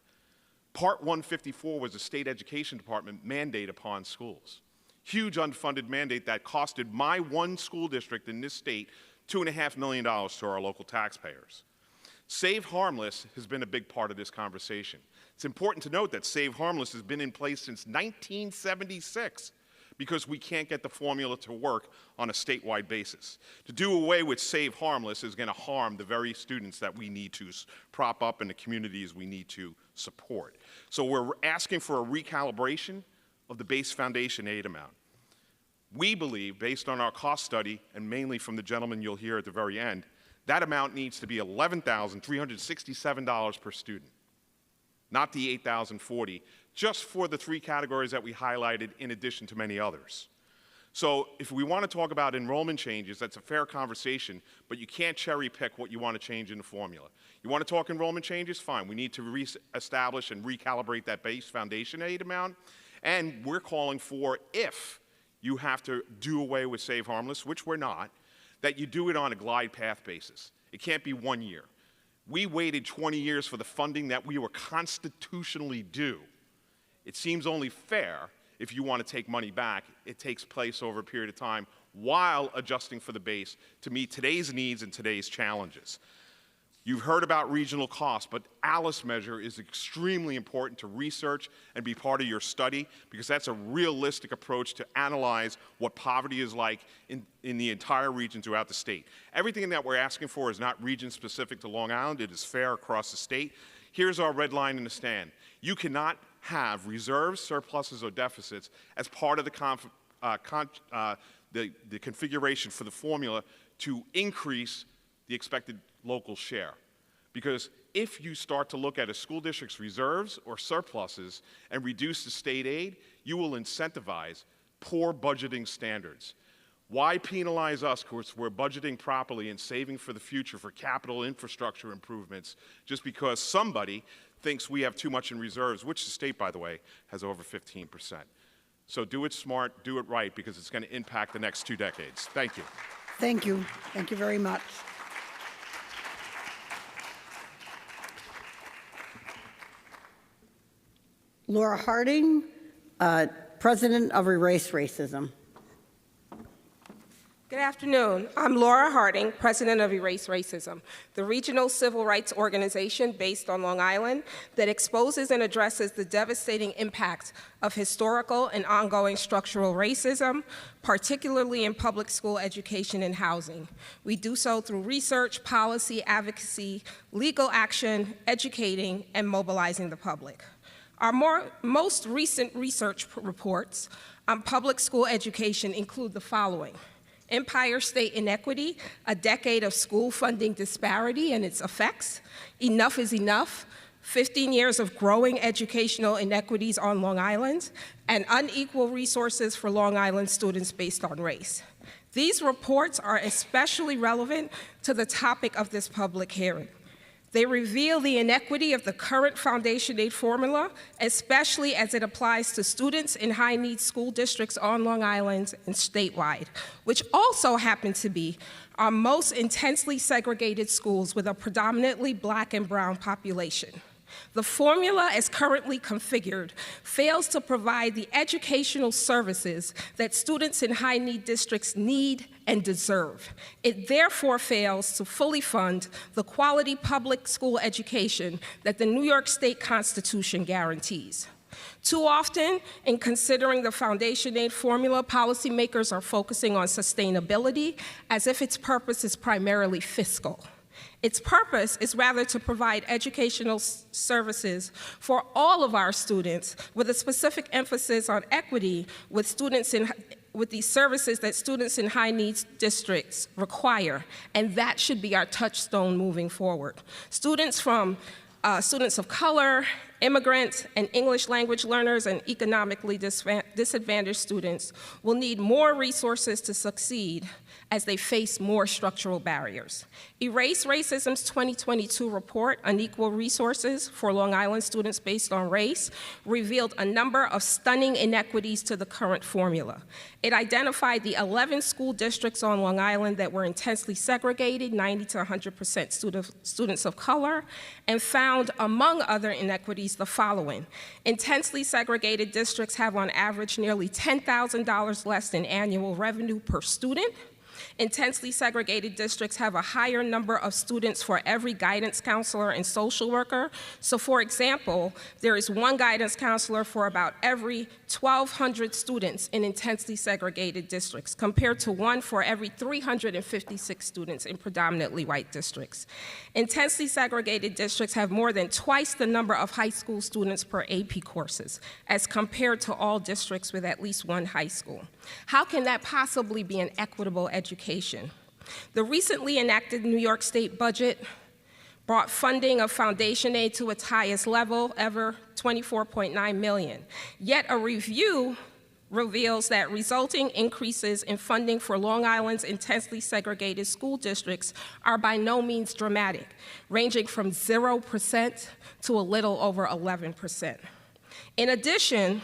Part 154 was a state education department mandate upon schools. Huge unfunded mandate that costed my one school district in this state $2.5 million to our local taxpayers. Save Harmless has been a big part of this conversation. It's important to note that Save Harmless has been in place since 1976 because we can't get the formula to work on a statewide basis. To do away with Save Harmless is going to harm the very students that we need to prop up and the communities we need to support. So we're asking for a recalibration of the base foundation aid amount. We believe, based on our cost study, and mainly from the gentleman you'll hear at the very end, that amount needs to be $11,367 per student, not the $8,040, just for the three categories that we highlighted in addition to many others. So if we want to talk about enrollment changes, that's a fair conversation, but you can't cherry pick what you want to change in the formula. You want to talk enrollment changes? Fine. We need to reestablish and recalibrate that base foundation aid amount. And we're calling for, if you have to do away with Save Harmless, which we're not, that you do it on a glide path basis. It can't be 1 year. We waited 20 years for the funding that we were constitutionally due. It seems only fair, if you want to take money back, it takes place over a period of time while adjusting for the base to meet today's needs and today's challenges. You've heard about regional costs, but ALICE measure is extremely important to research and be part of your study, because that's a realistic approach to analyze what poverty is like in the entire region throughout the state. Everything that we're asking for is not region-specific to Long Island. It is fair across the state. Here's our red line in the stand. You cannot have reserves, surpluses, or deficits as part of the configuration for the formula to increase the expected local share. Because if you start to look at a school district's reserves or surpluses and reduce the state aid, you will incentivize poor budgeting standards. Why penalize us, because we're budgeting properly and saving for the future for capital infrastructure improvements just because somebody thinks we have too much in reserves, which the state, by the way, has over 15%. So do it smart, do it right, because it's going to impact the next 2 decades. Thank you. Thank you. Thank you very much. Laura Harding, President of Erase Racism. Good afternoon. I'm Laura Harding, President of Erase Racism, the regional civil rights organization based on Long Island that exposes and addresses the devastating impacts of historical and ongoing structural racism, particularly in public school education and housing. We do so through research, policy, advocacy, legal action, educating, and mobilizing the public. Our most recent research reports on public school education include the following: Empire State Inequity, a decade of school funding disparity and its effects; Enough is Enough, 15 years of growing educational inequities on Long Island; and Unequal Resources for Long Island Students Based on Race. These reports are especially relevant to the topic of this public hearing. They reveal the inequity of the current foundation aid formula, especially as it applies to students in high-need school districts on Long Island and statewide, which also happen to be our most intensely segregated schools with a predominantly Black and brown population. The formula, as currently configured, fails to provide the educational services that students in high-need districts need and deserve. It therefore fails to fully fund the quality public school education that the New York State Constitution guarantees. Too often, in considering the foundation aid formula, policymakers are focusing on sustainability as if its purpose is primarily fiscal. Its purpose is rather to provide educational services for all of our students with a specific emphasis on equity with students with these services that students in high needs districts require, and that should be our touchstone moving forward. Students of color, immigrants, and English language learners and economically disadvantaged students will need more resources to succeed as they face more structural barriers. Erase Racism's 2022 report, Unequal Resources for Long Island Students Based on Race, revealed a number of stunning inequities to the current formula. It identified the 11 school districts on Long Island that were intensely segregated, 90 to 100% students of color, and found, among other inequities, the following. Intensely segregated districts have on average nearly $10,000 less in annual revenue per student. Intensely segregated districts have a higher number of students for every guidance counselor and social worker. So for example, there is one guidance counselor for about every 1,200 students in intensely segregated districts, compared to one for every 356 students in predominantly white districts. Intensely segregated districts have more than twice the number of high school students per AP courses, as compared to all districts with at least one high school. How can that possibly be an equitable education? The recently enacted New York State budget brought funding of foundation aid to its highest level ever, $24.9 million. Yet a review reveals that resulting increases in funding for Long Island's intensely segregated school districts are by no means dramatic, ranging from 0% to a little over 11%. In addition,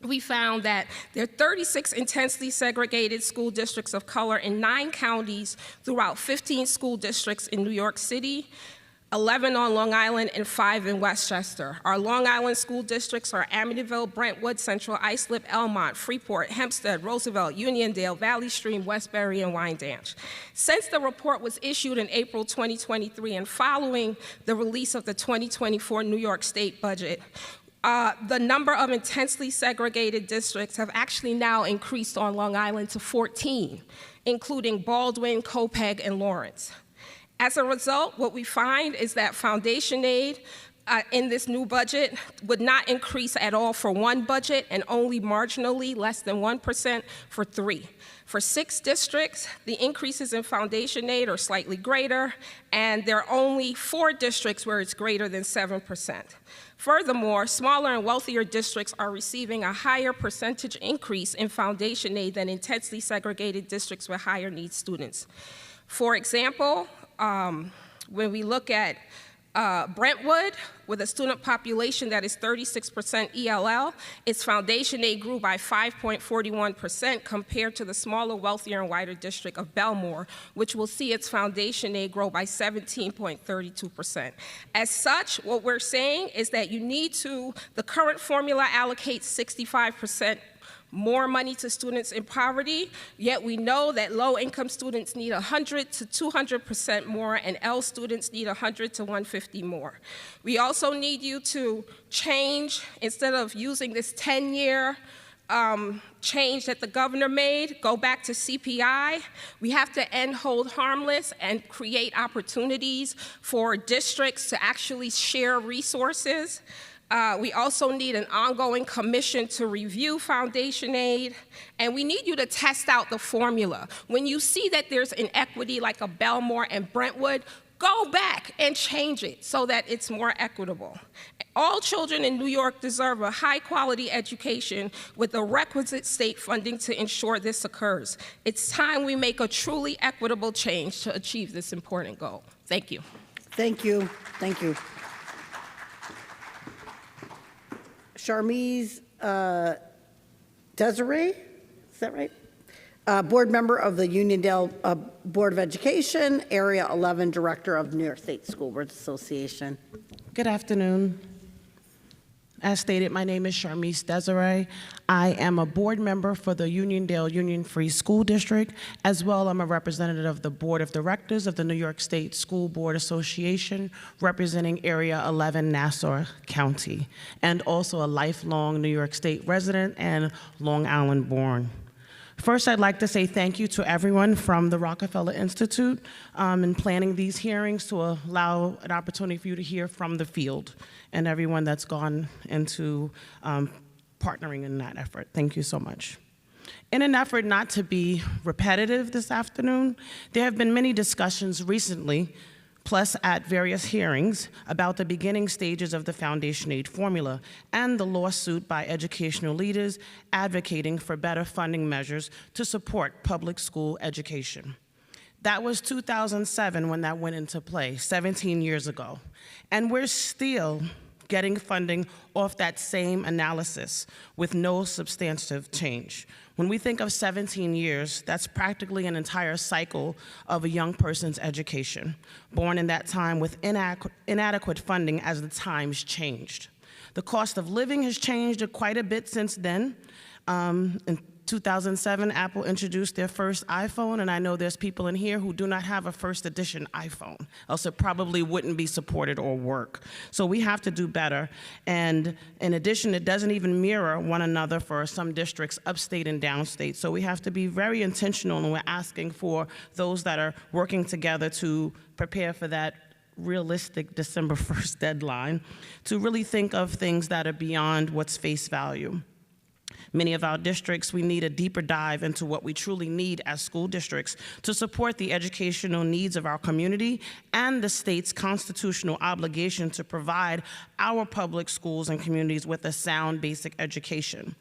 we found that there are 36 intensely segregated school districts of color in 9 counties throughout 15 school districts in New York City, 11 on Long Island, and 5 in Westchester. Our Long Island school districts are Amityville, Brentwood, Central Islip, Elmont, Freeport, Hempstead, Roosevelt, Uniondale, Valley Stream, Westbury, and Wyandanch. Since the report was issued in April 2023 and following the release of the 2024 New York State budget, the number of intensely segregated districts have actually now increased on Long Island to 14, including Baldwin, Copeg, and Lawrence. As a result, what we find is that foundation aid in this new budget would not increase at all for one budget and only marginally less than 1% for 3. For 6 districts, the increases in foundation aid are slightly greater, and there are only 4 districts where it's greater than 7%. Furthermore, smaller and wealthier districts are receiving a higher percentage increase in foundation aid than intensely segregated districts with higher needs students. For example, when we look at Brentwood, with a student population that is 36% ELL, its foundation aid grew by 5.41% compared to the smaller, wealthier, and wider district of Belmore, which will see its foundation aid grow by 17.32%. As such, what we're saying is that the current formula allocates 65% more money to students in poverty, yet we know that low-income students need 100 to 200% more, and L students need 100 to 150 more. We also need you to change, instead of using this 10-year change that the governor made, go back to CPI. We have to end hold harmless and create opportunities for districts to actually share resources. We also need an ongoing commission to review foundation aid, and we need you to test out the formula. When you see that there's inequity like a Belmore and Brentwood, go back and change it so that it's more equitable. All children in New York deserve a high-quality education with the requisite state funding to ensure this occurs. It's time we make a truly equitable change to achieve this important goal. Thank you. Thank you. Thank you. Charmise Desire, is that right? Board member of the Uniondale Board of Education, Area 11 Director of New York State School Boards Association. Good afternoon. As stated, my name is Charmise Desire. I am a board member for the Uniondale Union Free School District. As well, I'm a representative of the Board of Directors of the New York State School Board Association, representing Area 11 Nassau County, and also a lifelong New York State resident and Long Island born. First, I'd like to say thank you to everyone from the Rockefeller Institute in planning these hearings to allow an opportunity for you to hear from the field and everyone that's gone into partnering in that effort. Thank you so much. In an effort not to be repetitive this afternoon, there have been many discussions recently, plus at various hearings, about the beginning stages of the Foundation Aid formula and the lawsuit by educational leaders advocating for better funding measures to support public school education. That was 2007 when that went into play, 17 years ago. And we're still getting funding off that same analysis with no substantive change. When we think of 17 years, that's practically an entire cycle of a young person's education, born in that time with inadequate funding as the times changed. The cost of living has changed quite a bit since then. In 2007, Apple introduced their first iPhone, and I know there's people in here who do not have a first edition iPhone, else it probably wouldn't be supported or work. So we have to do better. And in addition, it doesn't even mirror one another for some districts, upstate and downstate. So we have to be very intentional, and we're asking for those that are working together to prepare for that realistic December 1st deadline, to really think of things that are beyond what's face value. Many of our districts, we need a deeper dive into what we truly need as school districts to support the educational needs of our community and the state's constitutional obligation to provide our public schools and communities with a sound basic education.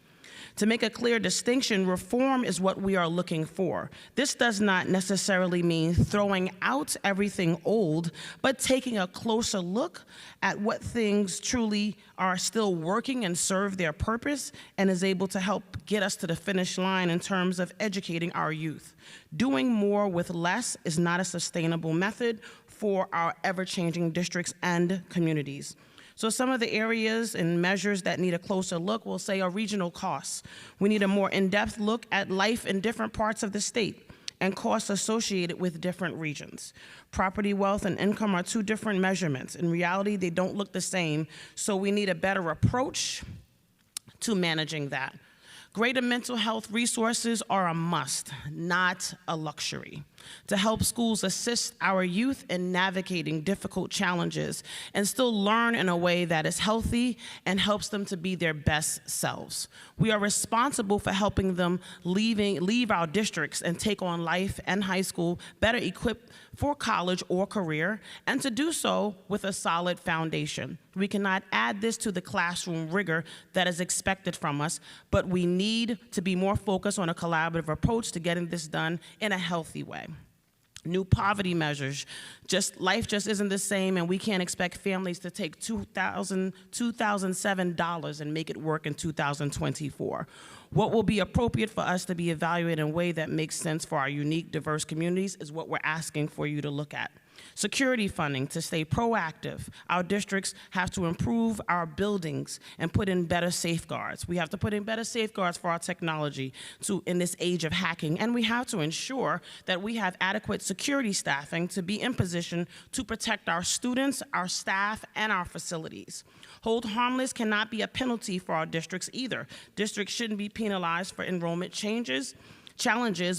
To make a clear distinction, reform is what we are looking for. This does not necessarily mean throwing out everything old, but taking a closer look at what things truly are still working and serve their purpose and is able to help get us to the finish line in terms of educating our youth. Doing more with less is not a sustainable method for our ever-changing districts and communities. So some of the areas and measures that need a closer look, we'll say, are regional costs. We need a more in-depth look at life in different parts of the state and costs associated with different regions. Property, wealth, and income are two different measurements. In reality, they don't look the same, so we need a better approach to managing that. Greater mental health resources are a must, not a luxury, to help schools assist our youth in navigating difficult challenges and still learn in a way that is healthy and helps them to be their best selves. We are responsible for helping them leave our districts and take on life and high school better equipped for college or career, and to do so with a solid foundation. We cannot add this to the classroom rigor that is expected from us, but we need to be more focused on a collaborative approach to getting this done in a healthy way. New poverty measures. Life just isn't the same, and we can't expect families to take $2,007 and make it work in 2024. What will be appropriate for us to be evaluated in a way that makes sense for our unique, diverse communities is what we're asking for you to look at. Security funding to stay proactive. Our districts have to improve our buildings and put in better safeguards. We have to put in better safeguards for our technology in this age of hacking, and we have to ensure that we have adequate security staffing to be in position to protect our students, our staff, and our facilities. Hold harmless cannot be a penalty for our districts either. Districts shouldn't be penalized for enrollment challenges,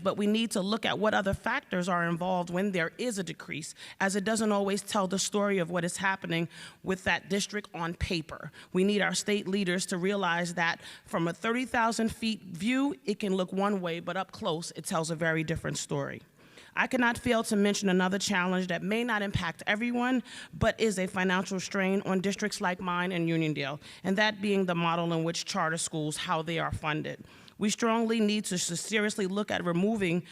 but we need to look at what other factors are involved when there is a decrease, as it doesn't always tell the story of what is happening with that district on paper. We need our state leaders to realize that from a 30,000 feet view, it can look one way, but up close, it tells a very different story. I cannot fail to mention another challenge that may not impact everyone, but is a financial strain on districts like mine and Uniondale, and that being the model in which charter schools, how they are funded. We strongly need to seriously look at removing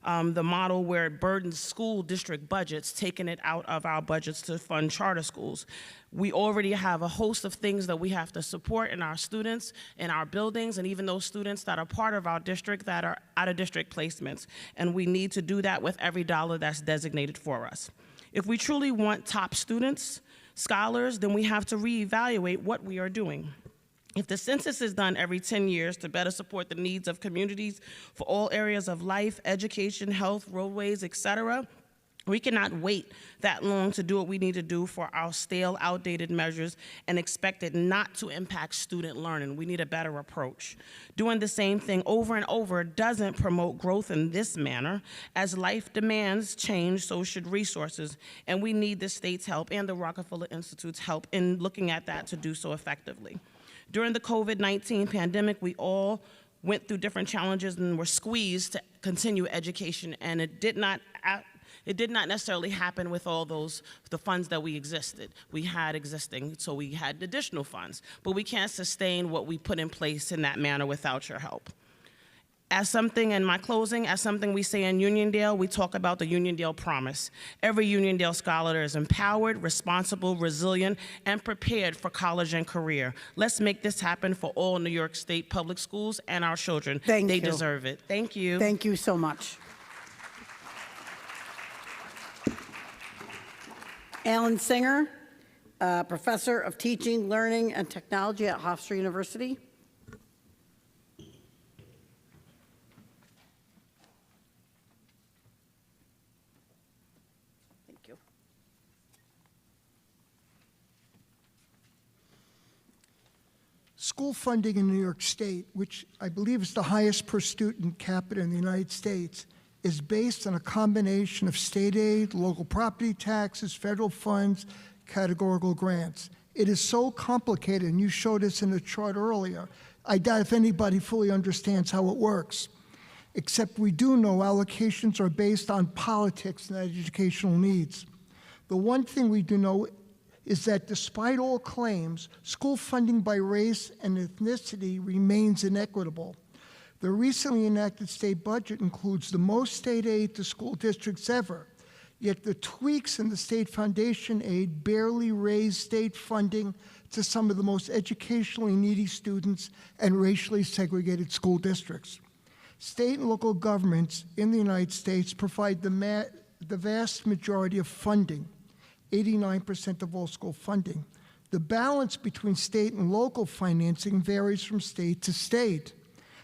the model where it burdens school district budgets, taking it out of our budgets to fund charter schools. We already have a host of things that we have to support in our students, in our buildings, and even those students that are part of our district that are out-of-district placements. And we need to do that with every dollar that's designated for us. If we truly want top students, scholars, then we have to reevaluate what we are doing. If the census is done every 10 years to better support the needs of communities for all areas of life, education, health, roadways, etc., we cannot wait that long to do what we need to do for our stale, outdated measures and expect it not to impact student learning. We need a better approach. Doing the same thing over and over doesn't promote growth in this manner. As life demands change, so should resources, and we need the state's help and the Rockefeller Institute's help in looking at that to do so effectively. During the COVID-19 pandemic, we all went through different challenges and were squeezed to continue education, and it did not necessarily happen with all the funds that we had existing, so we had additional funds. But we can't sustain what we put in place in that manner without your help. As something, in my closing, as something we say in Uniondale, we talk about the Uniondale promise. Every Uniondale scholar is empowered, responsible, resilient, and prepared for college and career. Let's make this happen for all New York State public schools and our children. They deserve it. Thank you. Thank you so much. Alan Singer, Professor of Teaching, Learning, and Technology at Hofstra University. Thank you. School funding in New York State, which I believe is the highest per student capita in the United States, is based on a combination of state aid, local property taxes, federal funds, categorical grants. It is so complicated, and you showed us in the chart earlier. I doubt if anybody fully understands how it works, except we do know allocations are based on politics and educational needs. The one thing we do know is that despite all claims, school funding by race and ethnicity remains inequitable. The recently enacted state budget includes the most state aid to school districts ever, yet the tweaks in the state foundation aid barely raise state funding to some of the most educationally needy students and racially segregated school districts. State and local governments in the United States provide the vast majority of funding, 89% of all school funding. The balance between state and local financing varies from state to state.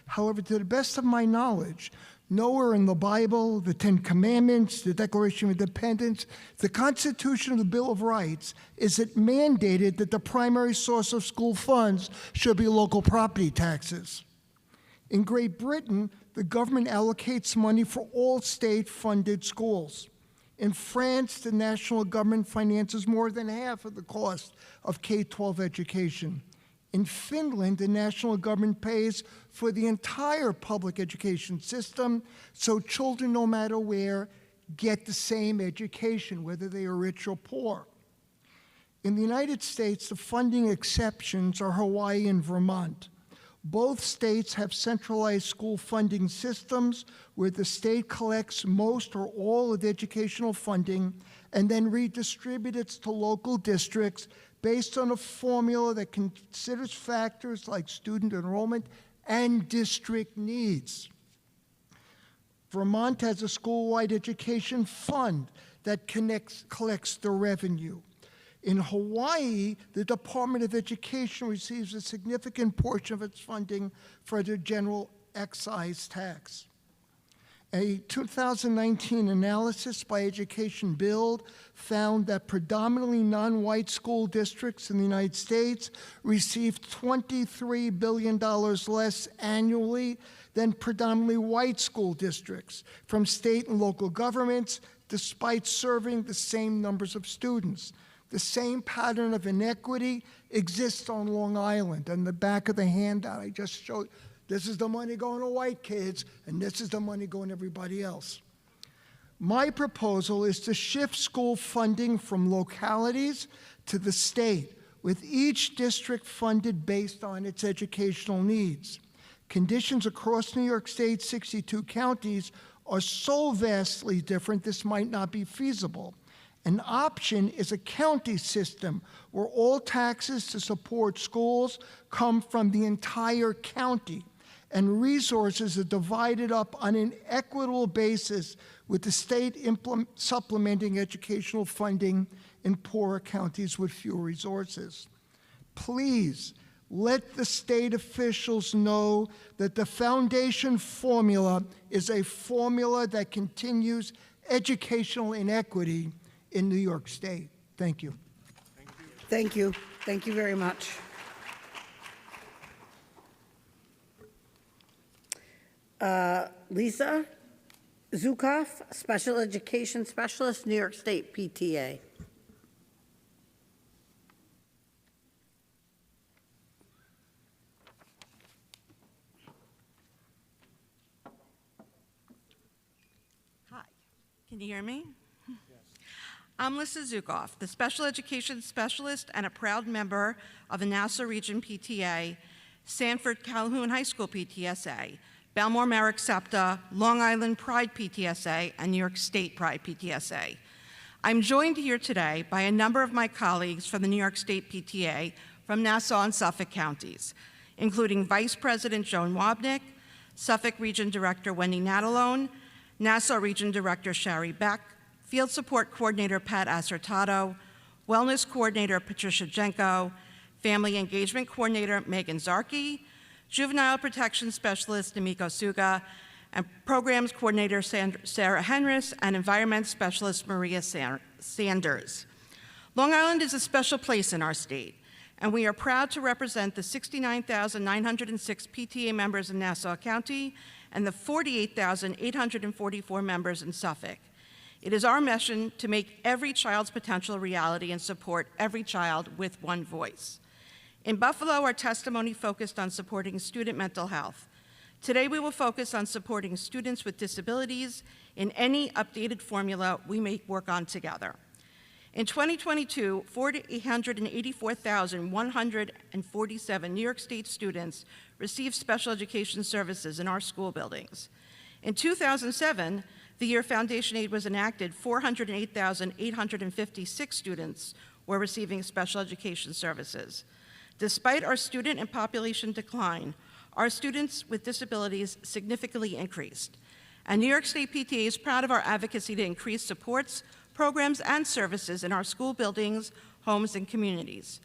However, to the best of my knowledge, nowhere in the Bible, the Ten Commandments, the Declaration of Independence, the Constitution, or the Bill of Rights is it mandated that the primary source of school funds should be local property taxes. In Great Britain, the government allocates money for all state-funded schools. In France, the national government finances more than half of the cost of K-12 education. In Finland, the national government pays for the entire public education system, so children, no matter where, get the same education, whether they are rich or poor. In the United States, the funding exceptions are Hawaii and Vermont. Both states have centralized school funding systems where the state collects most or all of the educational funding and then redistributes it to local districts based on a formula that considers factors like student enrollment and district needs. Vermont has a school-wide education fund that collects the revenue. In Hawaii, the Department of Education receives a significant portion of its funding for the general excise tax. A 2019 analysis by Education Build found that predominantly non-white school districts in the United States received $23 billion less annually than predominantly white school districts from state and local governments, despite serving the same numbers of students. The same pattern of inequity exists on Long Island. On the back of the handout I just showed, this is the money going to white kids, and this is the money going to everybody else. My proposal is to shift school funding from localities to the state, with each district funded based on its educational needs. Conditions across New York State's 62 counties are so vastly different, this might not be feasible. An option is a county system where all taxes to support schools come from the entire county, and resources are divided up on an equitable basis, with the state supplementing educational funding in poorer counties with fewer resources. Please let the state officials know that the foundation formula is a formula that continues educational inequity in New York State. Thank you. Thank you. Thank you very much. Lissa Zukoff, Special Education Specialist, New York State PTA. Can you hear me? I'm Lissa Zukoff, the special education specialist and a proud member of the Nassau Region PTA, Sanford Calhoun High School PTSA, Belmore Merrick SEPTA, Long Island Pride PTSA, and New York State Pride PTSA. I'm joined here today by a number of my colleagues from the New York State PTA from Nassau and Suffolk counties, including Vice President Joan Wabnick, Suffolk Region Director Wendy Natalone, Nassau Region Director Shari Beck, Field Support Coordinator Pat Acertato, Wellness Coordinator Patricia Jenko, Family Engagement Coordinator Megan Zarki, Juvenile Protection Specialist Namiko Suga, and Programs Coordinator Sarah Henris, and Environment Specialist Maria Sanders. Long Island is a special place in our state, and we are proud to represent the 69,906 PTA members in Nassau County and the 48,844 members in Suffolk. It is our mission to make every child's potential a reality and support every child with one voice. In Buffalo, our testimony focused on supporting student mental health. Today, we will focus on supporting students with disabilities in any updated formula we may work on together. In 2022, 884,147 New York State students received special education services in our school buildings. In 2007, the year Foundation Aid was enacted, 408,856 students were receiving special education services. Despite our student and population decline, our students with disabilities significantly increased. And New York State PTA is proud of our advocacy to increase supports, programs, and services in our school buildings, homes, and communities.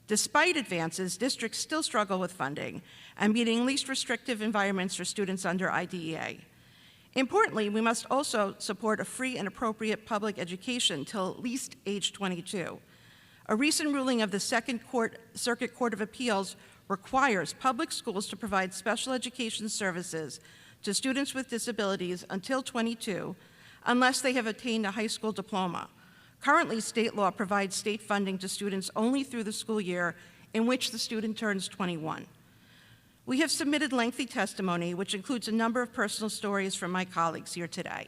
Despite advances, districts still struggle with funding and meeting least restrictive environments for students under IDEA. Importantly, we must also support a free and appropriate public education till at least age 22. A recent ruling of the Second Circuit Court of Appeals requires public schools to provide special education services to students with disabilities until 22, unless they have attained a high school diploma. Currently, state law provides state funding to students only through the school year in which the student turns 21. We have submitted lengthy testimony, which includes a number of personal stories from my colleagues here today.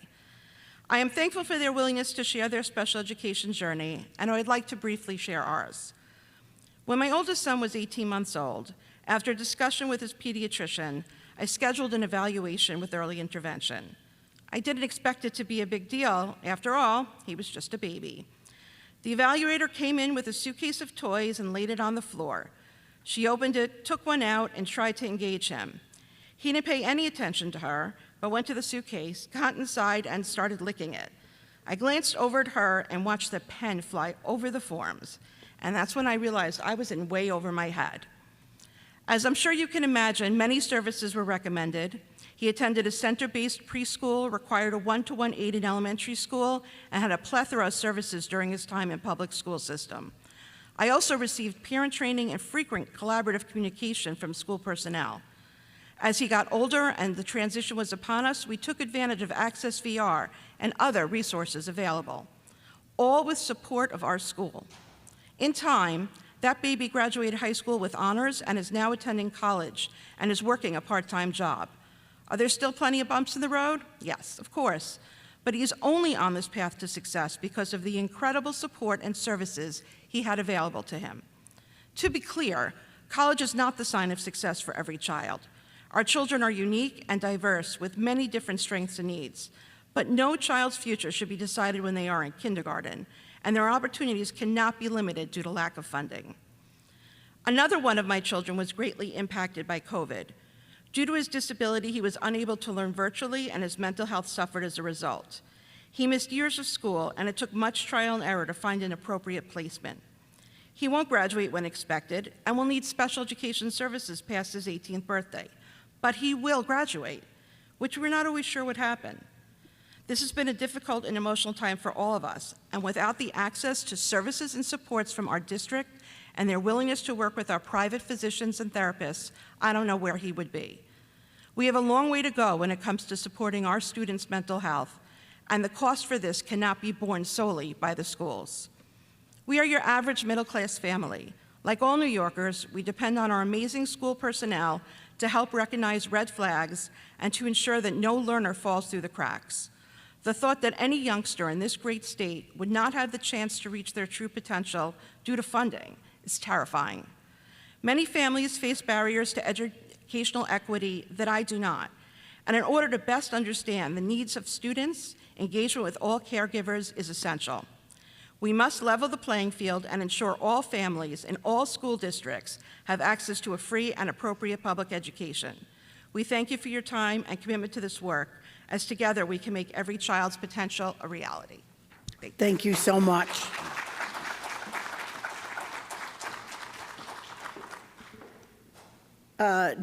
I am thankful for their willingness to share their special education journey, and I would like to briefly share ours. When my oldest son was 18 months old, after a discussion with his pediatrician, I scheduled an evaluation with early intervention. I didn't expect it to be a big deal. After all, he was just a baby. The evaluator came in with a suitcase of toys and laid it on the floor. She opened it, took one out, and tried to engage him. He didn't pay any attention to her, but went to the suitcase, got inside, and started licking it. I glanced over at her and watched the pen fly over the forms, and that's when I realized I was in way over my head. As I'm sure you can imagine, many services were recommended. He attended a center-based preschool, required a one-to-one aide in elementary school, and had a plethora of services during his time in public school system. I also received parent training and frequent collaborative communication from school personnel. As he got older and the transition was upon us, we took advantage of Access VR and other resources available, all with support of our school. In time, that baby graduated high school with honors and is now attending college and is working a part-time job. Are there still plenty of bumps in the road? Yes, of course. But he is only on this path to success because of the incredible support and services he had available to him. To be clear, college is not the sign of success for every child. Our children are unique and diverse with many different strengths and needs, but no child's future should be decided when they are in kindergarten, and their opportunities cannot be limited due to lack of funding. Another one of my children was greatly impacted by COVID. Due to his disability, he was unable to learn virtually, and his mental health suffered as a result. He missed years of school, and it took much trial and error to find an appropriate placement. He won't graduate when expected, and will need special education services past his 18th birthday. But he will graduate, which we're not always sure would happen. This has been a difficult and emotional time for all of us, and without the access to services and supports from our district and their willingness to work with our private physicians and therapists, I don't know where he would be. We have a long way to go when it comes to supporting our students' mental health, and the cost for this cannot be borne solely by the schools. We are your average middle-class family. Like all New Yorkers, we depend on our amazing school personnel to help recognize red flags and to ensure that no learner falls through the cracks. The thought that any youngster in this great state would not have the chance to reach their true potential due to funding is terrifying. Many families face barriers to educational equity that I do not. And in order to best understand the needs of students, engagement with all caregivers is essential. We must level the playing field and ensure all families in all school districts have access to a free and appropriate public education. We thank you for your time and commitment to this work, as together we can make every child's potential a reality. Thank you so much.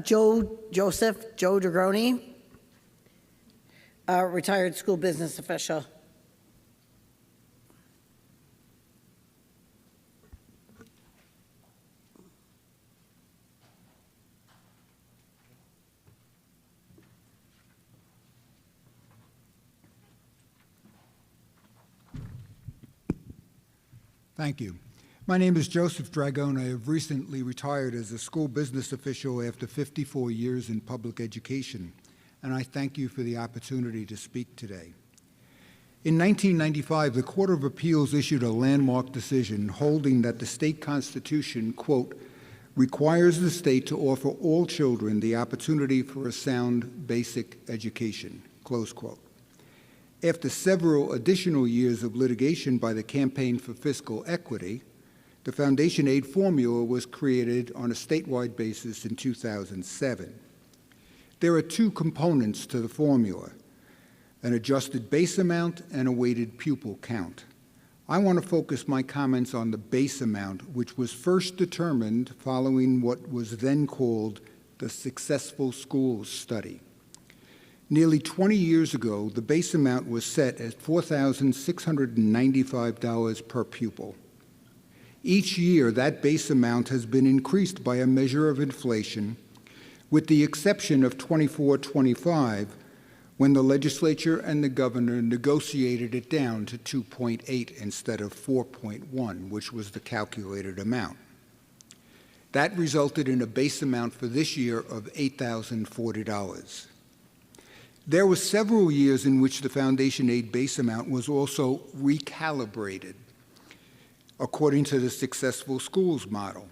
Joe Dragone, retired school business official. Thank you. My name is Joseph Dragone. I have recently retired as a school business official after 54 years in public education, and I thank you for the opportunity to speak today. In 1995, the Court of Appeals issued a landmark decision holding that the state constitution, quote, requires the state to offer all children the opportunity for a sound basic education, close quote. After several additional years of litigation by the Campaign for Fiscal Equity, the foundation aid formula was created on a statewide basis in 2007. There are two components to the formula, an adjusted base amount and a weighted pupil count. I want to focus my comments on the base amount, which was first determined following what was then called the Successful Schools Study. Nearly 20 years ago, the base amount was set at $4,695 per pupil. Each year, that base amount has been increased by a measure of inflation, with the exception of 24-25, when the legislature and the governor negotiated it down to 2.8 instead of 4.1, which was the calculated amount. That resulted in a base amount for this year of $8,040. There were several years in which the foundation aid base amount was also recalibrated according to the Successful Schools model.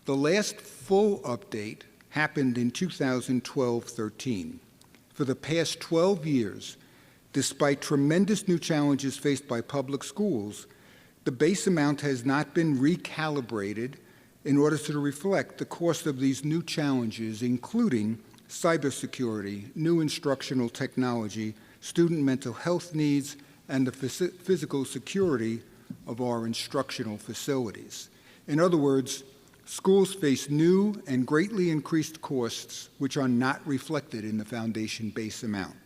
The last full update happened in 2012-13. For the past 12 years, despite tremendous new challenges faced by public schools, the base amount has not been recalibrated in order to reflect the cost of these new challenges, including cybersecurity, new instructional technology, student mental health needs, and the physical security of our instructional facilities. In other words, schools face new and greatly increased costs which are not reflected in the foundation base amount.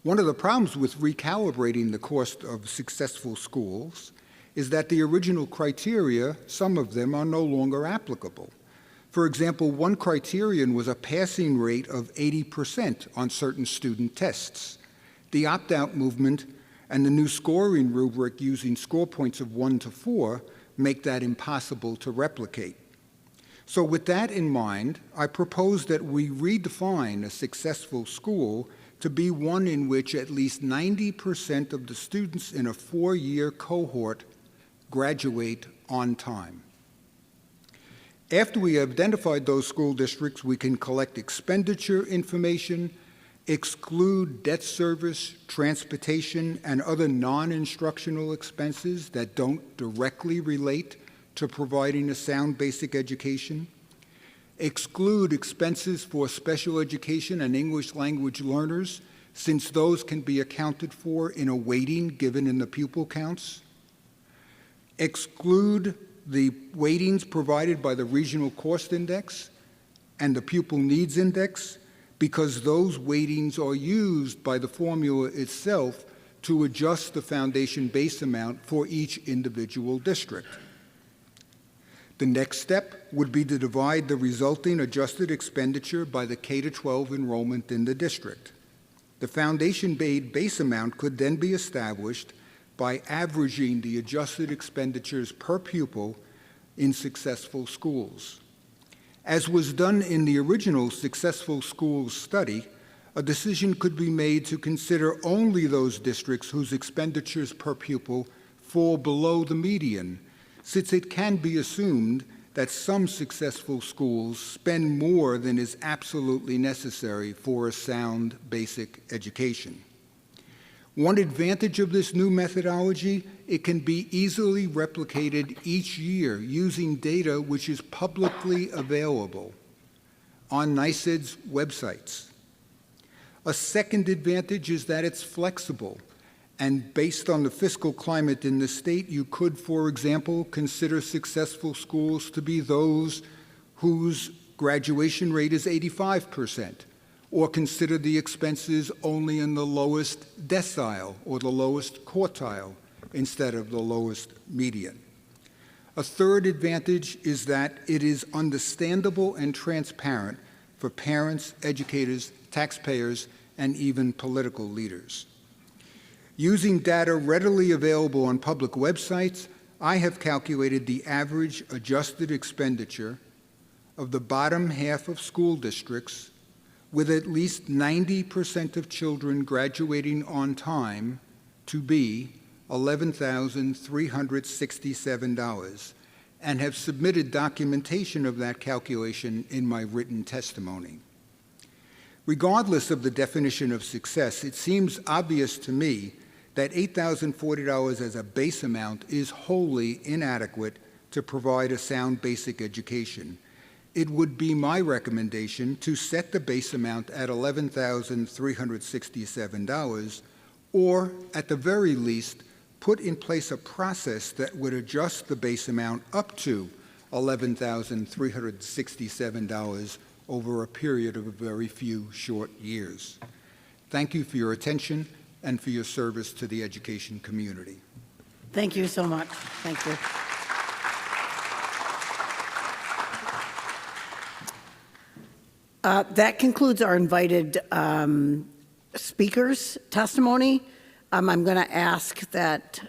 One of the problems with recalibrating the cost of successful schools is that the original criteria, some of them, are no longer applicable. For example, one criterion was a passing rate of 80% on certain student tests. The opt-out movement and the new scoring rubric using score points of 1 to 4 make that impossible to replicate. So with that in mind, I propose that we redefine a successful school to be one in which at least 90% of the students in a 4-year cohort graduate on time. After we have identified those school districts, we can collect expenditure information, exclude debt service, transportation, and other non-instructional expenses that don't directly relate to providing a sound basic education, exclude expenses for special education and English language learners, since those can be accounted for in a weighting given in the pupil counts, exclude the weightings provided by the Regional Cost Index and the Pupil Needs Index, because those weightings are used by the formula itself to adjust the foundation base amount for each individual district. The next step would be to divide the resulting adjusted expenditure by the K-12 enrollment in the district. The foundation base amount could then be established by averaging the adjusted expenditures per pupil in successful schools. As was done in the original Successful Schools study, a decision could be made to consider only those districts whose expenditures per pupil fall below the median, since it can be assumed that some successful schools spend more than is absolutely necessary for a sound basic education. One advantage of this new methodology, it can be easily replicated each year using data which is publicly available on NYSED's websites. A second advantage is that it's flexible, and based on the fiscal climate in the state, you could, for example, consider successful schools to be those whose graduation rate is 85%, or consider the expenses only in the lowest decile or the lowest quartile instead of the lowest median. A third advantage is that it is understandable and transparent for parents, educators, taxpayers, and even political leaders. Using data readily available on public websites, I have calculated the average adjusted expenditure of the bottom half of school districts with at least 90% of children graduating on time to be $11,367, and have submitted documentation of that calculation in my written testimony. Regardless of the definition of success, it seems obvious to me that $8,040 as a base amount is wholly inadequate to provide a sound basic education. It would be my recommendation to set the base amount at $11,367, or at the very least, put in place a process that would adjust the base amount up to $11,367 over a period of a very few short years. Thank you for your attention and for your service to the education community. Thank you so much. Thank you. That concludes our invited speakers' testimony. I'm going to ask that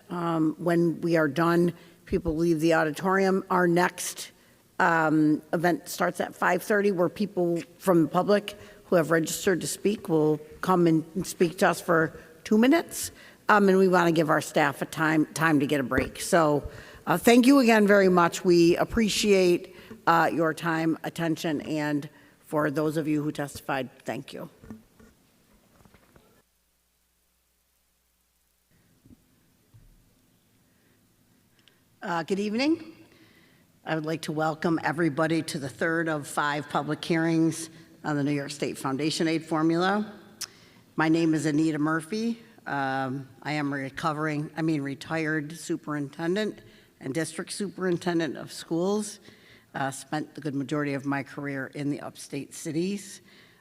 when we are done, people leave the auditorium. Our next event starts at 5:30, where people from the public who have registered to speak will come and speak to us for 2 minutes. And we want to give our staff a time to get a break. So thank you again very much. We appreciate your time, attention, and for those of you who testified, thank you. Good evening. I would like to welcome everybody to the third of 5 public hearings on the New York State Foundation Aid formula. My name is Anita Murphy. I am retired superintendent and district superintendent of schools. Spent the good majority of my career in the upstate cities.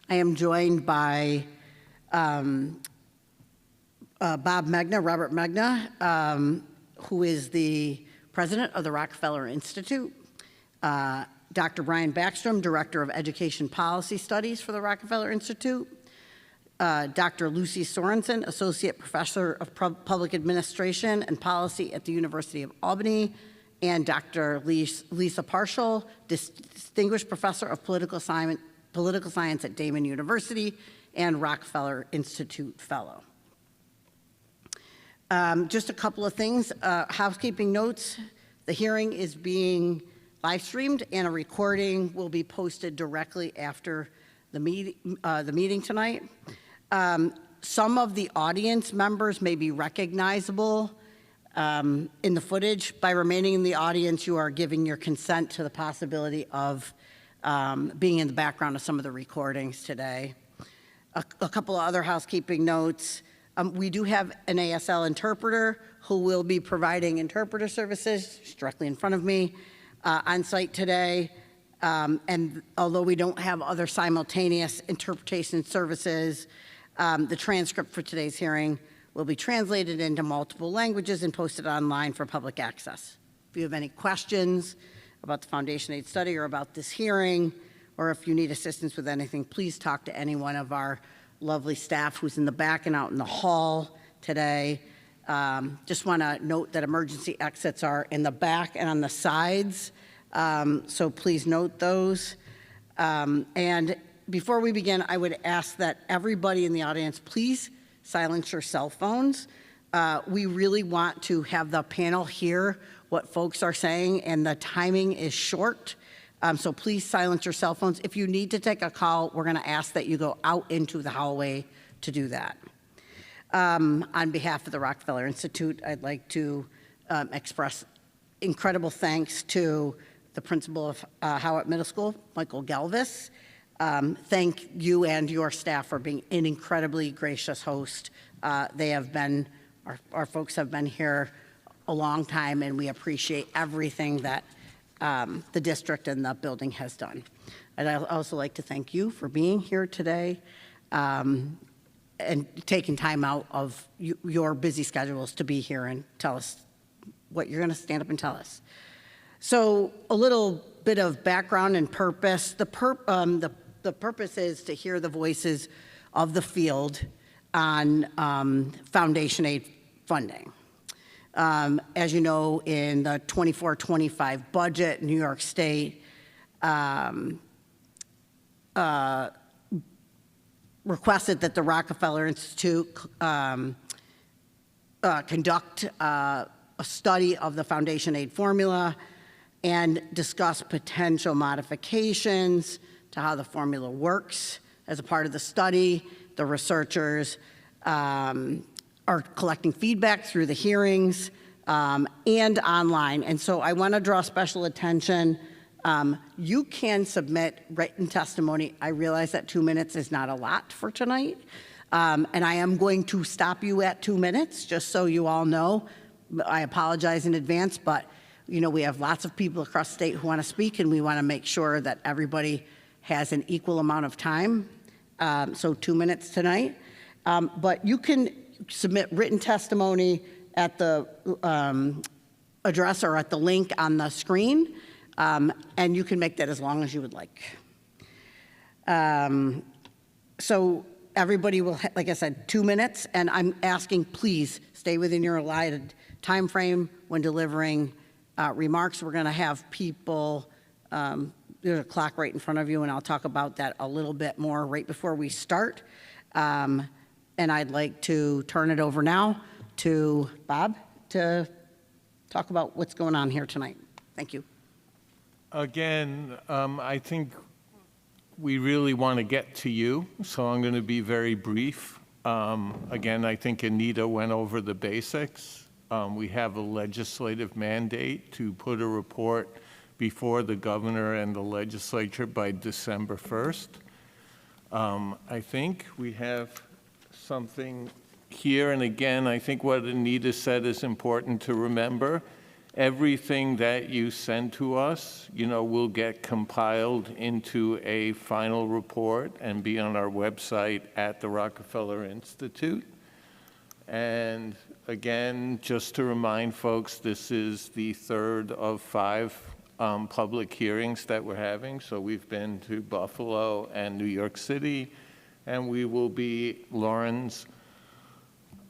I am joined by Robert Megna, who is the president of the Rockefeller Institute, Dr. Brian Backstrom, director of education policy studies for the Rockefeller Institute, Dr. Lucy Sorensen, associate professor of public administration and policy at the University of Albany, and Dr. Lissa Parshall, distinguished professor of political science at Damon University and Rockefeller Institute fellow. Just a couple of things. Housekeeping notes. The hearing is being live streamed, and a recording will be posted directly after the meeting tonight. Some of the audience members may be recognizable in the footage. By remaining in the audience, you are giving your consent to the possibility of being in the background of some of the recordings today. A couple of other housekeeping notes. We do have an ASL interpreter who will be providing interpreter services. She's directly in front of me on site today. And although we don't have other simultaneous interpretation services, the transcript for today's hearing will be translated into multiple languages and posted online for public access. If you have any questions about the Foundation Aid study or about this hearing, or if you need assistance with anything, please talk to any one of our lovely staff who's in the back and out in the hall today. Just want to note that emergency exits are in the back and on the sides, so please note those. And before we begin, I would ask that everybody in the audience, please silence your cell phones. We really want to have the panel hear what folks are saying, and the timing is short. So please silence your cell phones. If you need to take a call, we're going to ask that you go out into the hallway to do that. On behalf of the Rockefeller Institute, I'd like to express incredible thanks to the principal of Howitt Middle School, Michael Galvis. Thank you and your staff for being an incredibly gracious host. They have been, our folks have been here a long time, and we appreciate everything that the district and the building has done. And I'd also like to thank you for being here today and taking time out of your busy schedules to be here and tell us what you're going to stand up and tell us. So a little bit of background and purpose. The purpose is to hear the voices of the field on foundation aid funding. As you know, in the 24-25 budget, New York State requested that the Rockefeller Institute conduct a study of the foundation aid formula and discuss potential modifications to how the formula works. As a part of the study, the researchers are collecting feedback through the hearings and online. And so I want to draw special attention. You can submit written testimony. I realize that 2 minutes is not a lot for tonight. And I am going to stop you at 2 minutes, just so you all know. I apologize in advance, but you know, we have lots of people across the state who want to speak, and we want to make sure that everybody has an equal amount of time. So 2 minutes tonight. But you can submit written testimony at the address or at the link on the screen, and you can make that as long as you would like. So everybody will, like I said, 2 minutes, and I'm asking, please stay within your allotted time frame when delivering remarks. We're going to have people, there's a clock right in front of you, and I'll talk about that a little bit more right before we start. And I'd like to turn it over now to Bob to talk about what's going on here tonight. Thank you. Again, I think we really want to get to you, so I'm going to be very brief. Again, I think Anita went over the basics. We have a legislative mandate to put a report before the governor and the legislature by December 1st. I think we have something here, and again, I think what Anita said is important to remember. Everything that you send to us, you know, will get compiled into a final report and be on our website at the Rockefeller Institute. And again, just to remind folks, this is the third of 5 public hearings that we're having. So we've been to Buffalo and New York City, and we will be Lawrence,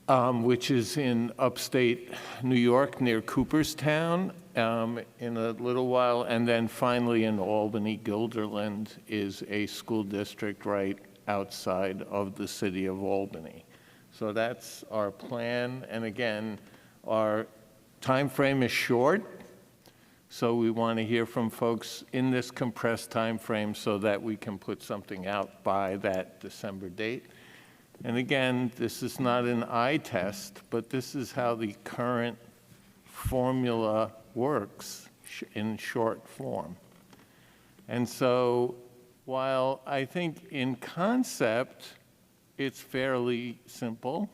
which is in upstate New York near Cooperstown in a little while. And then finally in Albany, Guilderland is a school district right outside of the city of Albany. So that's our plan. And again, our time frame is short. So we want to hear from folks in this compressed time frame so that we can put something out by that December date. And again, this is not an eye test, but this is how the current formula works in short form. And so while I think in concept, it's fairly simple,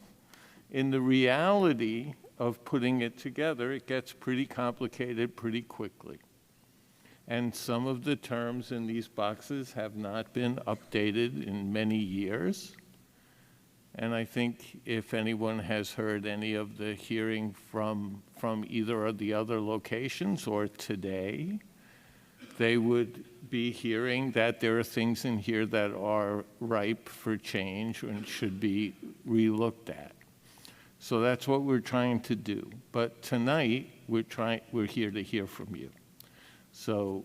in the reality of putting it together, it gets pretty complicated pretty quickly. And some of the terms in these boxes have not been updated in many years. And I think if anyone has heard any of the hearing from either of the other locations or today, they would be hearing that there are things in here that are ripe for change and should be re-looked at. So that's what we're trying to do. But tonight, we're here to hear from you. So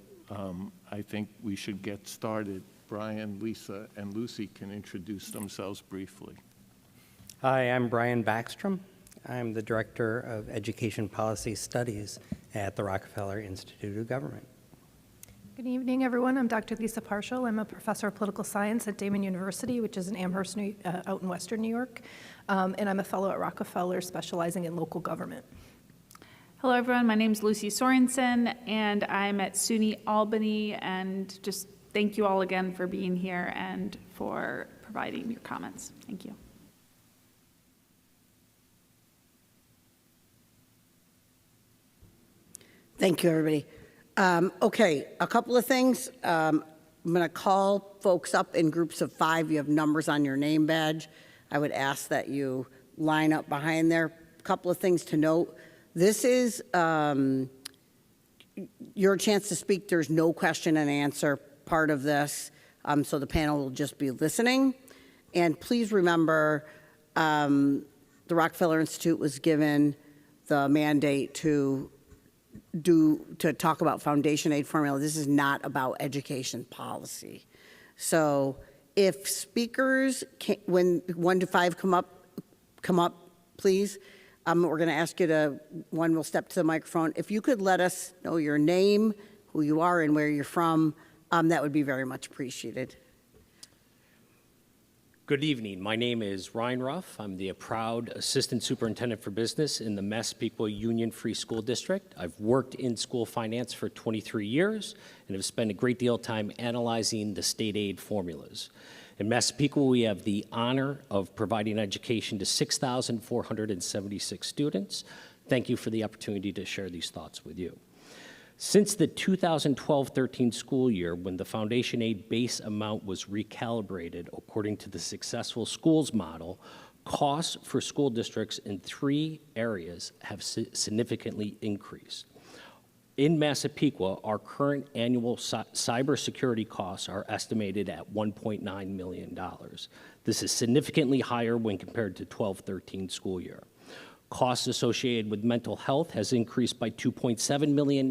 I think we should get started Brian, Lisa, and Lucy can introduce themselves briefly. Hi, I'm Brian Backstrom. I'm the Director of Education Policy Studies at the Rockefeller Institute of Government. Good evening, everyone. I'm Dr. Lissa Zukoff. I'm a professor of political science at Damon University, which is in Amherst, out in Western New York. And I'm a fellow at Rockefeller specializing in local government. Hello, everyone. My name is Lucy Sorensen, and I'm at SUNY Albany. And just thank you all again for being here and for providing your comments. Thank you. Thank you, everybody. Okay, a couple of things. I'm going to call folks up in groups of 5. You have numbers on your name badge. I would ask that you line up behind there. A couple of things to note. This is your chance to speak. There's no question and answer part of this, so the panel will just be listening. And please remember, the Rockefeller Institute was given the mandate to talk about foundation aid formula. This is not about education policy. So if speakers, when 1 to 5 come up, please. We're going to ask you to, one will step to the microphone. If you could let us know your name, who you are, and where you're from, that would be very much appreciated. Good evening. My name is Ryan Ruff. I'm the proud Assistant Superintendent for Business in the Massapequa Union Free School District. I've worked in school finance for 23 years and have spent a great deal of time analyzing the state aid formulas. In Massapequa, we have the honor of providing education to 6,476 students. Thank you for the opportunity to share these thoughts with you. Since the 2012-13 school year, when the foundation aid base amount was recalibrated according to the Successful Schools model, costs for school districts in 3 areas have significantly increased. In Massapequa, our current annual cybersecurity costs are estimated at $1.9 million. This is significantly higher when compared to 12-13 school year. Costs associated with mental health has increased by $2.7 million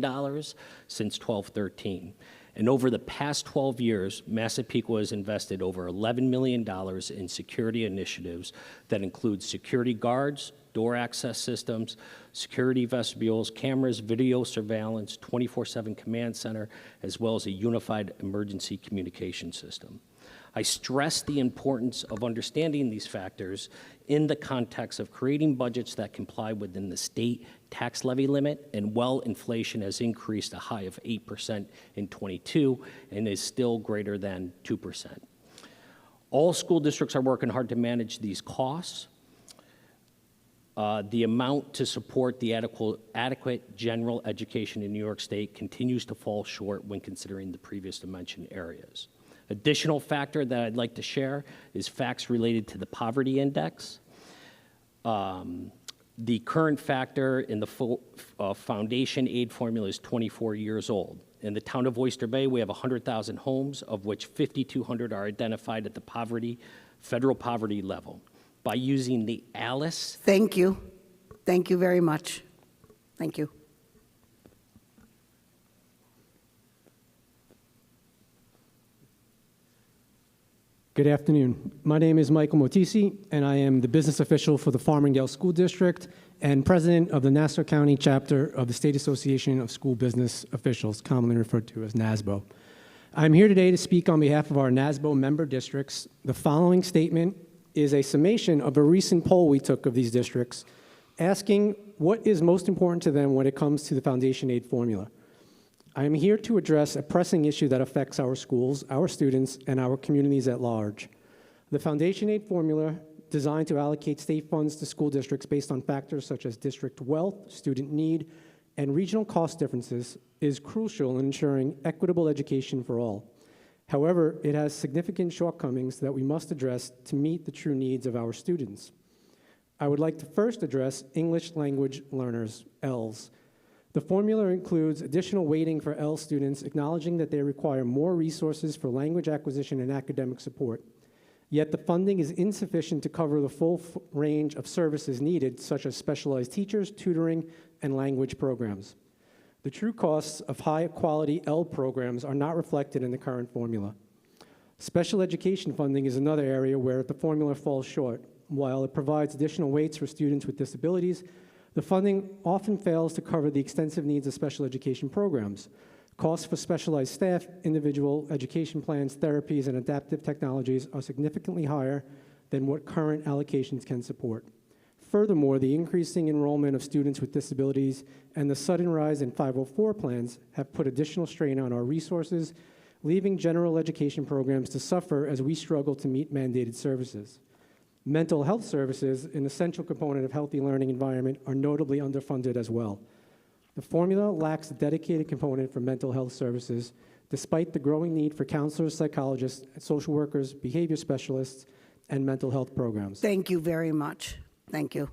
since 12-13. And over the past 12 years, Massapequa has invested over $11 million in security initiatives that include security guards, door access systems, security vestibules, cameras, video surveillance, 24/7 command center, as well as a unified emergency communication system. I stress the importance of understanding these factors in the context of creating budgets that comply within the state tax levy limit, and while inflation has increased a high of 8% in '22 and is still greater than 2%. All school districts are working hard to manage these costs. The amount to support the adequate general education in New York State continues to fall short when considering the previously mentioned areas. Additional factor that I'd like to share is facts related to the poverty index. The current factor in the foundation aid formula is 24 years old. In the town of Oyster Bay, we have 100,000 homes, of which 5,200 are identified at the federal poverty level. By using the ALICE. Thank you. Thank you very much. Thank you. Good afternoon. My name is Michael Motisi, and I am the business official for the Farmingdale School District and president of the Nassau County chapter of the State Association of School Business Officials, commonly referred to as NASBO. I'm here today to speak on behalf of our NASBO member districts. The following statement is a summation of a recent poll we took of these districts, asking what is most important to them when it comes to the foundation aid formula. I am here to address a pressing issue that affects our schools, our students, and our communities at large. The foundation aid formula, designed to allocate state funds to school districts based on factors such as district wealth, student need, and regional cost differences, is crucial in ensuring equitable education for all. However, it has significant shortcomings that we must address to meet the true needs of our students. I would like to first address English language learners, ELLs. The formula includes additional weighting for ELL students, acknowledging that they require more resources for language acquisition and academic support. Yet the funding is insufficient to cover the full range of services needed, such as specialized teachers, tutoring, and language programs. The true costs of high-quality ELL programs are not reflected in the current formula. Special education funding is another area where the formula falls short. While it provides additional weights for students with disabilities, the funding often fails to cover the extensive needs of special education programs. Costs for specialized staff, individual education plans, therapies, and adaptive technologies are significantly higher than what current allocations can support. Furthermore, the increasing enrollment of students with disabilities and the sudden rise in 504 plans have put additional strain on our resources, leaving general education programs to suffer as we struggle to meet mandated services. Mental health services, an essential component of healthy learning environment, are notably underfunded as well. The formula lacks a dedicated component for mental health services, despite the growing need for counselors, psychologists, social workers, behavior specialists, and mental health programs. Thank you very much. Thank you.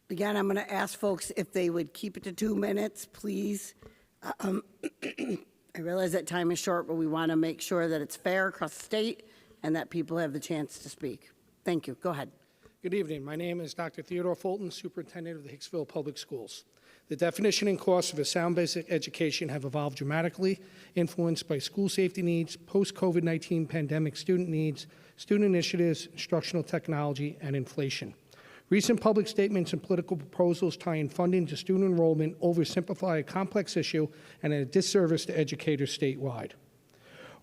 Again, I'm going to ask folks if they would keep it to 2 minutes, please. I realize that time is short, but we want to make sure that it's fair across the state and that people have the chance to speak. Thank you. Go ahead. Good evening. My name is Dr. Theodore Fulton, Superintendent of the Hicksville Public Schools. The definition and costs of a sound basic education have evolved dramatically, influenced by school safety needs, post-COVID-19 pandemic student needs, student initiatives, instructional technology, and inflation. Recent public statements and political proposals tying funding to student enrollment oversimplify a complex issue and a disservice to educators statewide.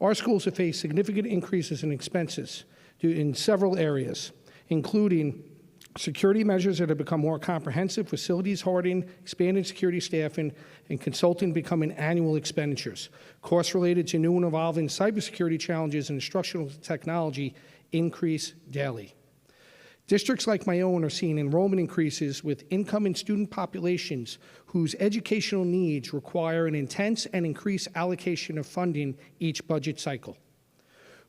Our schools have faced significant increases in expenses in several areas, including security measures that have become more comprehensive, facilities hardening, expanded security staffing, and consulting becoming annual expenditures. Costs related to new and evolving cybersecurity challenges and instructional technology increase daily. Districts like my own are seeing enrollment increases with incoming student populations whose educational needs require an intense and increased allocation of funding each budget cycle.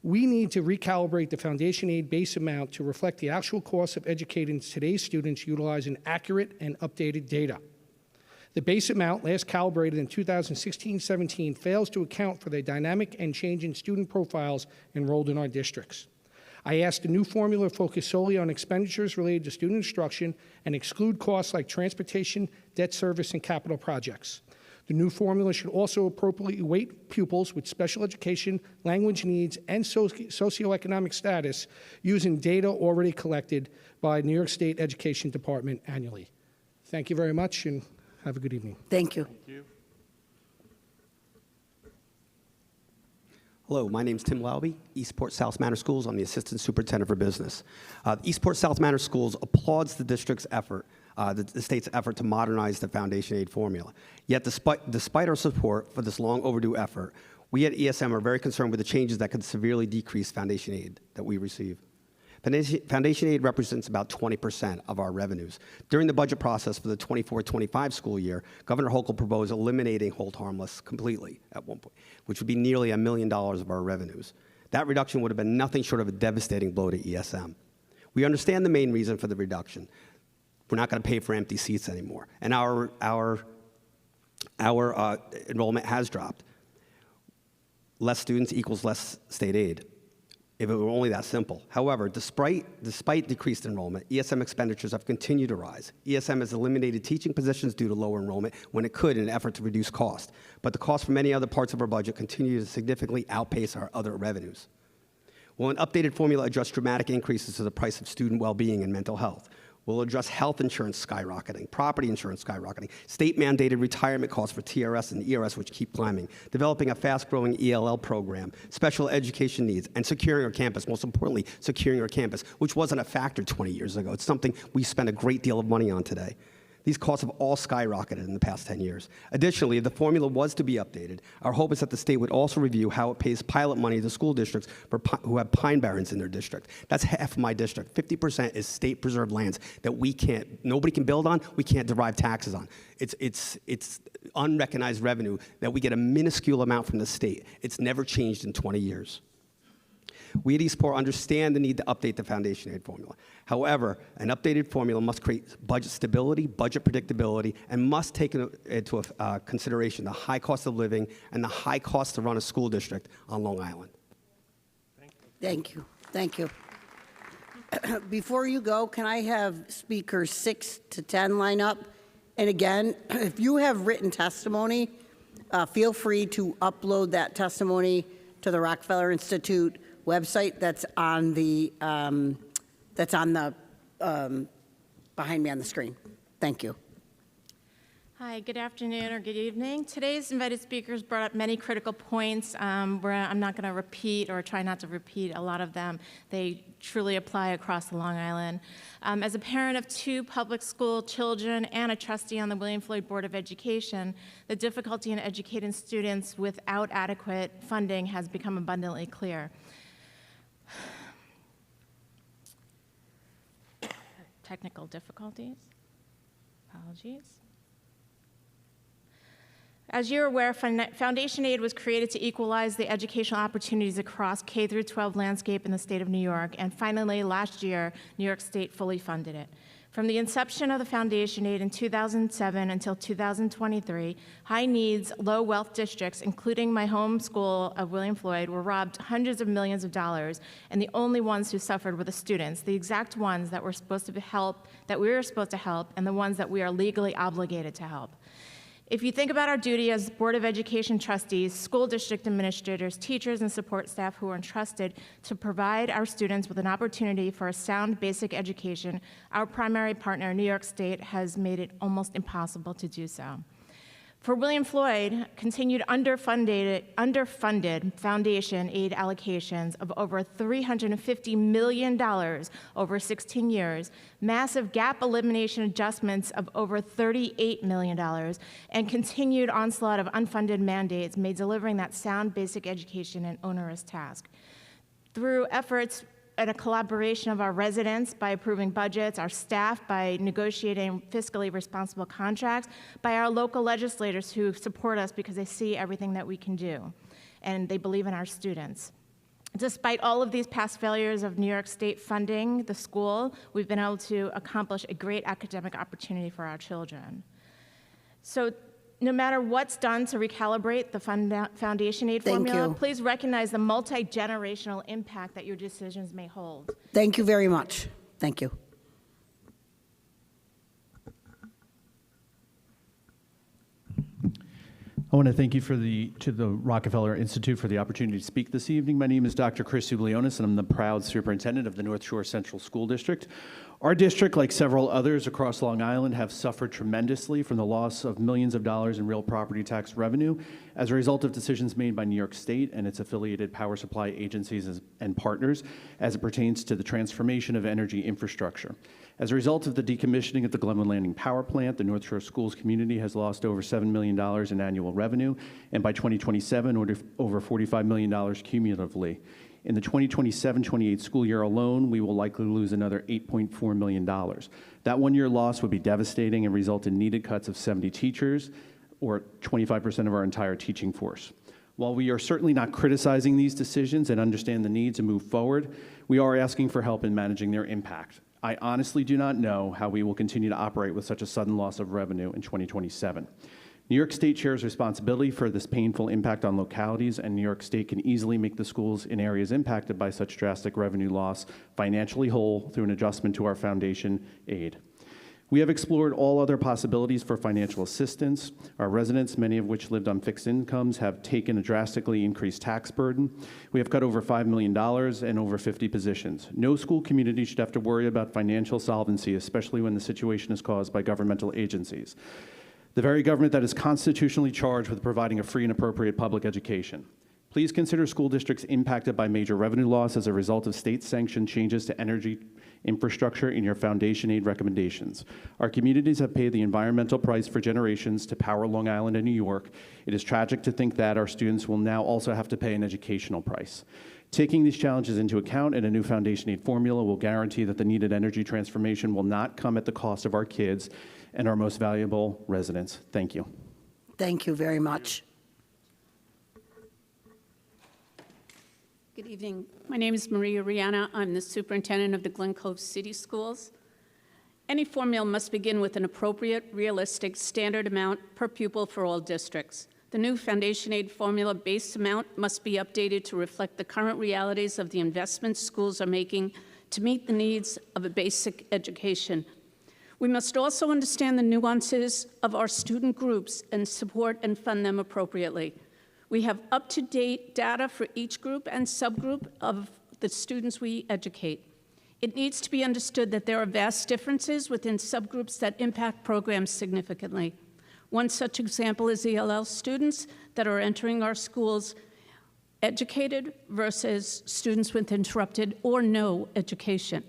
We need to recalibrate the foundation aid base amount to reflect the actual cost of educating today's students utilizing accurate and updated data. The base amount, last calibrated in 2016-17, fails to account for the dynamic and changing student profiles enrolled in our districts. I asked the new formula focus solely on expenditures related to student instruction and exclude costs like transportation, debt service, and capital projects. The new formula should also appropriately weight pupils with special education, language needs, and socioeconomic status using data already collected by New York State Education Department annually. Thank you very much, and have a good evening. Thank you. Thank you. Hello, my name is Tim Lauby, Eastport South Manor Schools. I'm the Assistant Superintendent for Business. Eastport South Manor Schools applauds the district's effort, the state's effort to modernize the foundation aid formula. Yet despite our support for this long overdue effort, we at ESM are very concerned with the changes that could severely decrease foundation aid that we receive. Foundation aid represents about 20% of our revenues. During the budget process for the 24-25 school year, Governor Hochul proposed eliminating hold harmless completely at one point, which would be nearly $1 million of our revenues. That reduction would have been nothing short of a devastating blow to ESM. We understand the main reason for the reduction. We're not going to pay for empty seats anymore, and our enrollment has dropped. Less students equals less state aid, if it were only that simple. However, despite decreased enrollment, ESM expenditures have continued to rise. ESM has eliminated teaching positions due to lower enrollment when it could in an effort to reduce cost. But the cost for many other parts of our budget continue to significantly outpace our other revenues. Will an updated formula address dramatic increases to the price of student well-being and mental health? Will address health insurance skyrocketing, property insurance skyrocketing, state-mandated retirement costs for TRS and ERS, which keep climbing, developing a fast-growing ELL program, special education needs, and securing our campus, most importantly, securing our campus, which wasn't a factor 20 years ago. It's something we spend a great deal of money on today. These costs have all skyrocketed in the past 10 years. Additionally, if the formula was to be updated, our hope is that the state would also review how it pays pilot money to school districts who have pine barrens in their district. That's half of my district. 50% is state-preserved lands that nobody can build on, we can't derive taxes on. It's unrecognized revenue that we get a minuscule amount from the state. It's never changed in 20 years. We at Eastport understand the need to update the foundation aid formula. However, an updated formula must create budget stability, budget predictability, and must take into consideration the high cost of living and the high cost to run a school district on Long Island. Thank you. Thank you. Before you go, can I have speakers 6 to 10 line up? And again, if you have written testimony, feel free to upload that testimony to the Rockefeller Institute website that's on the behind me on the screen. Thank you. Hi, good afternoon or good evening. Today's invited speakers brought up many critical points where I'm not going to repeat or try not to repeat a lot of them. They truly apply across the Long Island. As a parent of 2 public school children and a trustee on the William Floyd Board of Education, the difficulty in educating students without adequate funding has become abundantly clear. Technical difficulties. Apologies. As you're aware, Foundation Aid was created to equalize the educational opportunities across K-12 landscape in the state of New York, and finally, last year, New York State fully funded it. From the inception of the Foundation Aid in 2007 until 2023, high-needs, low-wealth districts, including my home school of William Floyd, were robbed hundreds of millions of dollars, and the only ones who suffered were the students, the exact ones that were supposed to help, and the ones that we are legally obligated to help. If you think about our duty as Board of Education trustees, school district administrators, teachers, and support staff who are entrusted to provide our students with an opportunity for a sound basic education, our primary partner, New York State, has made it almost impossible to do so. For William Floyd, continued underfunded Foundation Aid allocations of over $350 million over 16 years, massive gap elimination adjustments of over $38 million, and continued onslaught of unfunded mandates made delivering that sound basic education an onerous task. Through efforts and a collaboration of our residents by approving budgets, our staff by negotiating fiscally responsible contracts, by our local legislators who support us because they see everything that we can do, and they believe in our students. Despite all of these past failures of New York State funding the school, we've been able to accomplish a great academic opportunity for our children. So no matter what's done to recalibrate the Foundation Aid formula, please recognize the multi-generational impact that your decisions may hold. Thank you very much. Thank you. I want to thank you to the Rockefeller Institute for the opportunity to speak this evening. My name is Dr. Chris Zublionis, and I'm the proud superintendent of the North Shore Central School District. Our district, like several others across Long Island, have suffered tremendously from the loss of millions of dollars in real property tax revenue as a result of decisions made by New York State and its affiliated power supply agencies and partners as it pertains to the transformation of energy infrastructure. As a result of the decommissioning of the Glenwood Landing Power Plant, the North Shore Schools community has lost over $7 million in annual revenue, and by 2027, over $45 million cumulatively. In the 2027-28 school year alone, we will likely lose another $8.4 million. That one-year loss would be devastating and result in needed cuts of 70 teachers, or 25% of our entire teaching force. While we are certainly not criticizing these decisions and understand the need to move forward, we are asking for help in managing their impact. I honestly do not know how we will continue to operate with such a sudden loss of revenue in 2027. New York State shares responsibility for this painful impact on localities, and New York State can easily make the schools in areas impacted by such drastic revenue loss financially whole through an adjustment to our Foundation Aid. We have explored all other possibilities for financial assistance. Our residents, many of which lived on fixed incomes, have taken a drastically increased tax burden. We have cut over $5 million and over 50 positions. No school community should have to worry about financial solvency, especially when the situation is caused by governmental agencies, the very government that is constitutionally charged with providing a free and appropriate public education. Please consider school districts impacted by major revenue loss as a result of state-sanctioned changes to energy infrastructure in your Foundation Aid recommendations. Our communities have paid the environmental price for generations to power Long Island and New York. It is tragic to think that our students will now also have to pay an educational price. Taking these challenges into account and a new Foundation Aid formula will guarantee that the needed energy transformation will not come at the cost of our kids and our most valuable residents. Thank you. Thank you very much. Good evening. My name is Maria Rihanna. I'm the superintendent of the Glen Cove City Schools. Any formula must begin with an appropriate, realistic, standard amount per pupil for all districts. The new Foundation Aid formula base amount must be updated to reflect the current realities of the investments schools are making to meet the needs of a basic education. We must also understand the nuances of our student groups and support and fund them appropriately. We have up-to-date data for each group and subgroup of the students we educate. It needs to be understood that there are vast differences within subgroups that impact programs significantly. One such example is ELL students that are entering our schools educated versus students with interrupted or no education.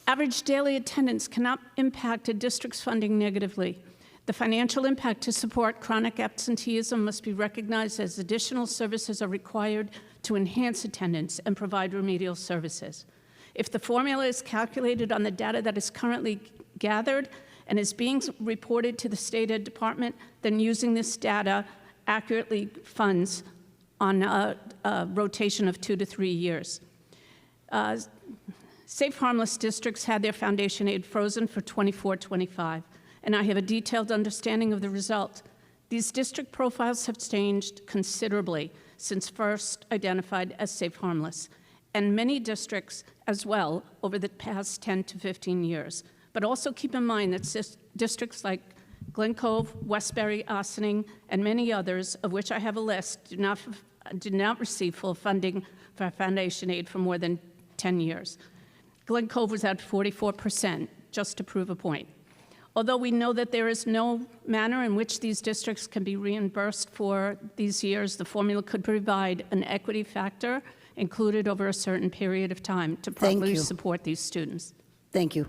Average daily attendance cannot impact a district's funding negatively. The financial impact to support chronic absenteeism must be recognized as additional services are required to enhance attendance and provide remedial services. If the formula is calculated on the data that is currently gathered and is being reported to the State Ed Department, then using this data accurately funds on a rotation of 2 to 3 years. Safe Harmless districts had their foundation aid frozen for 24-25. And I have a detailed understanding of the result. These district profiles have changed considerably since first identified as Safe Harmless, and many districts as well over the past 10 to 15 years. But also keep in mind that districts like Glen Cove, Westbury, Ossining, and many others, of which I have a list, did not receive full funding for foundation aid for more than 10 years. Glen Cove was at 44%, just to prove a point. Although we know that there is no manner in which these districts can be reimbursed for these years, the formula could provide an equity factor included over a certain period of time to properly support these students. Thank you.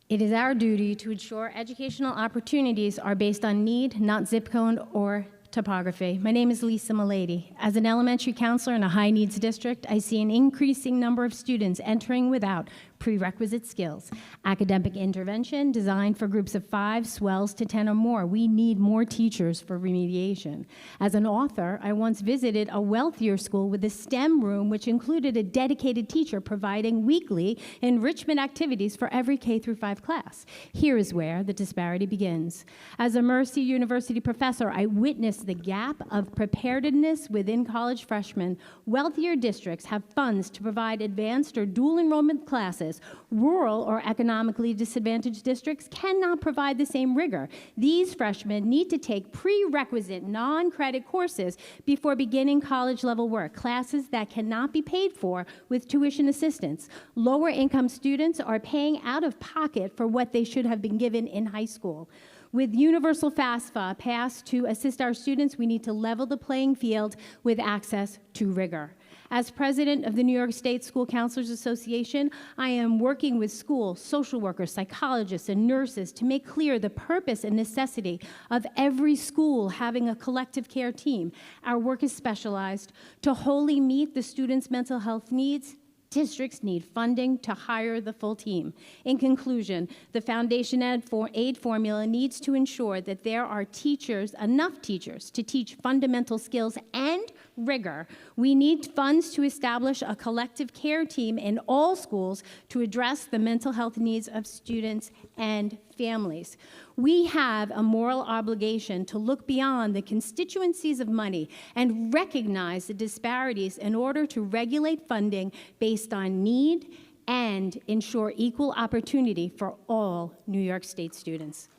It is our duty to ensure educational opportunities are based on need, not zip code or topography. My name is Lisa Milady. As an elementary counselor in a high-needs district, I see an increasing number of students entering without prerequisite skills. Academic intervention designed for groups of 5 swells to 10 or more. We need more teachers for remediation. As an author, I once visited a wealthier school with a STEM room which included a dedicated teacher providing weekly enrichment activities for every K-5 class. Here is where the disparity begins. As a Mercy University professor, I witnessed the gap of preparedness within college freshmen. Wealthier districts have funds to provide advanced or dual enrollment classes. Rural or economically disadvantaged districts cannot provide the same rigor. These freshmen need to take prerequisite non-credit courses before beginning college-level work, classes that cannot be paid for with tuition assistance. Lower income students are paying out of pocket for what they should have been given in high school. With universal FAFSA passed to assist our students, we need to level the playing field with access to rigor. As president of the New York State School Counselors Association, I am working with school, social workers, psychologists, and nurses to make clear the purpose and necessity of every school having a collective care team. Our work is specialized. To wholly meet the students' mental health needs, districts need funding to hire the full team. In conclusion, the foundation aid formula needs to ensure that there are teachers, enough teachers, to teach fundamental skills and rigor. We need funds to establish a collective care team in all schools to address the mental health needs of students and families. We have a moral obligation to look beyond the constituencies of money and recognize the disparities in order to regulate funding based on need and ensure equal opportunity for all New York State students.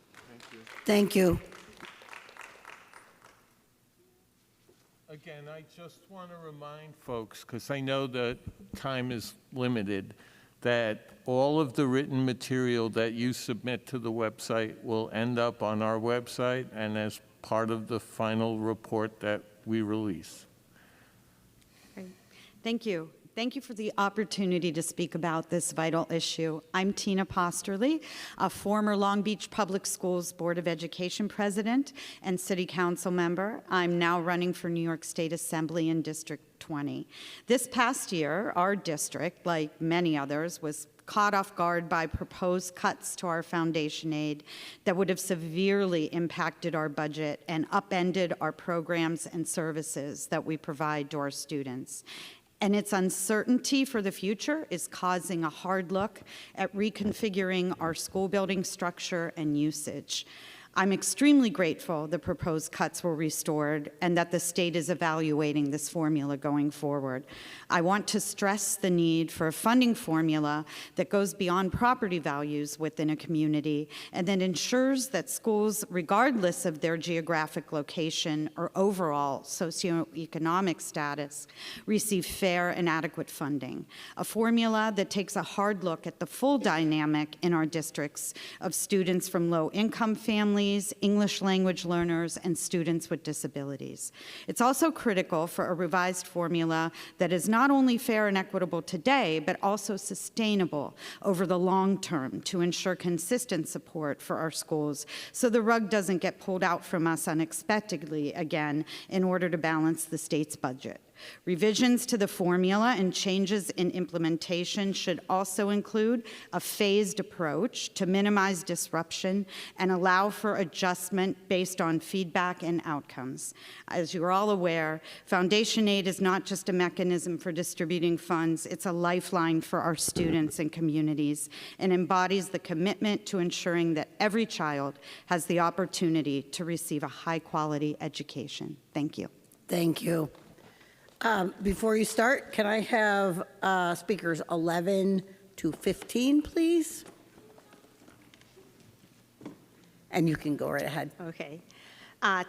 Thank you. Again, I just want to remind folks, because I know that time is limited, that all of the written material that you submit to the website will end up on our website and as part of the final report that we release. Great. Thank you. Thank you for the opportunity to speak about this vital issue. I'm Tina Posterly, a former Long Beach Public Schools Board of Education president and city council member. I'm now running for New York State Assembly in District 20. This past year, our district, like many others, was caught off guard by proposed cuts to our foundation aid that would have severely impacted our budget and upended our programs and services that we provide to our students. And its uncertainty for the future is causing a hard look at reconfiguring our school building structure and usage. I'm extremely grateful the proposed cuts were restored and that the state is evaluating this formula going forward. I want to stress the need for a funding formula that goes beyond property values within a community and that ensures that schools, regardless of their geographic location or overall socioeconomic status, receive fair and adequate funding. A formula that takes a hard look at the full dynamic in our districts of students from low-income families, English language learners, and students with disabilities. It's also critical for a revised formula that is not only fair and equitable today, but also sustainable over the long term to ensure consistent support for our schools so the rug doesn't get pulled out from us unexpectedly again in order to balance the state's budget. Revisions to the formula and changes in implementation should also include a phased approach to minimize disruption and allow for adjustment based on feedback and outcomes. As you're all aware, foundation aid is not just a mechanism for distributing funds, it's a lifeline for our students and communities and embodies the commitment to ensuring that every child has the opportunity to receive a high-quality education. Thank you. Thank you. Before you start, can I have speakers 11 to 15, please? And you can go right ahead. Okay.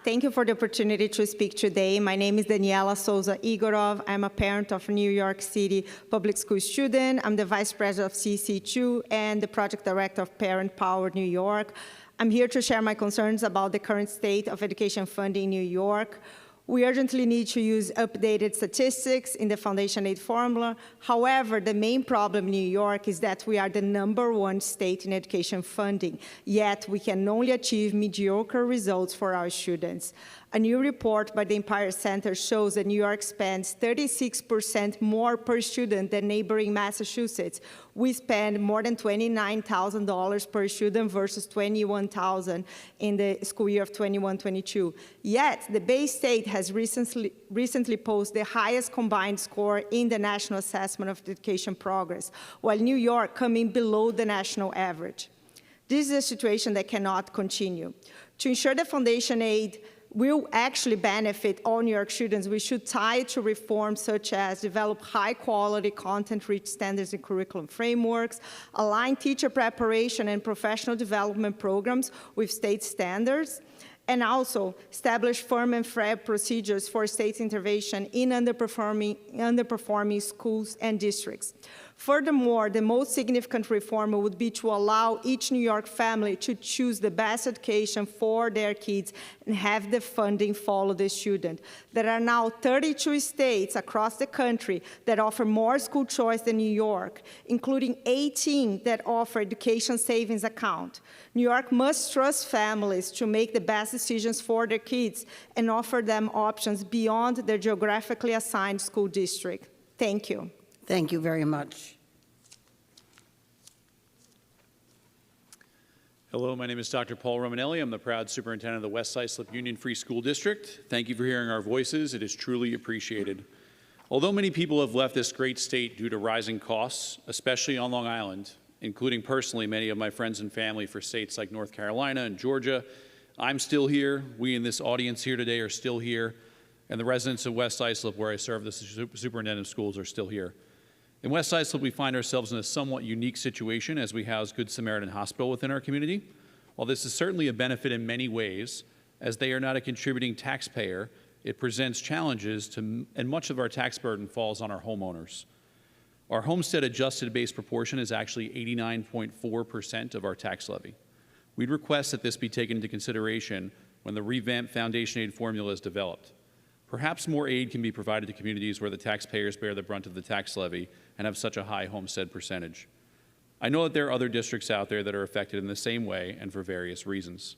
Thank you for the opportunity to speak today. My name is Daniela Souza Igorov. I'm a parent of a New York City public school student. I'm the vice president of CC2 and the project director of Parent Power New York. I'm here to share my concerns about the current state of education funding in New York. We urgently need to use updated statistics in the foundation aid formula. However, the main problem in New York is that we are the #1 state in education funding, yet we can only achieve mediocre results for our students. A new report by the Empire Center shows that New York spends 36% more per student than neighboring Massachusetts. We spend more than $29,000 per student versus $21,000 in the school year of 21-22. Yet, the Bay State has recently posted the highest combined score in the National Assessment of Education Progress, while New York coming below the national average. This is a situation that cannot continue. To ensure the foundation aid will actually benefit all New York students, we should tie it to reforms such as develop high-quality, content-rich standards and curriculum frameworks, align teacher preparation and professional development programs with state standards, and also establish firm and fair procedures for state intervention in underperforming schools and districts. Furthermore, the most significant reform would be to allow each New York family to choose the best education for their kids and have the funding follow the student. There are now 32 states across the country that offer more school choice than New York, including 18 that offer education savings account. New York must trust families to make the best decisions for their kids and offer them options beyond their geographically assigned school district. Thank you. Thank you very much. Hello, my name is Dr. Paul Romanelli. I'm the proud superintendent of the West Islip Union Free School District. Thank you for hearing our voices. It is truly appreciated. Although many people have left this great state due to rising costs, especially on Long Island, including personally many of my friends and family for states like North Carolina and Georgia, I'm still here. We in this audience here today are still here. And the residents of West Islip, where I serve the superintendent of schools, are still here. In West Islip, we find ourselves in a somewhat unique situation as we house Good Samaritan Hospital within our community. While this is certainly a benefit in many ways, as they are not a contributing taxpayer, it presents challenges and much of our tax burden falls on our homeowners. Our homestead adjusted base proportion is actually 89.4% of our tax levy. We'd request that this be taken into consideration when the revamped foundation aid formula is developed. Perhaps more aid can be provided to communities where the taxpayers bear the brunt of the tax levy and have such a high homestead percentage. I know that there are other districts out there that are affected in the same way and for various reasons.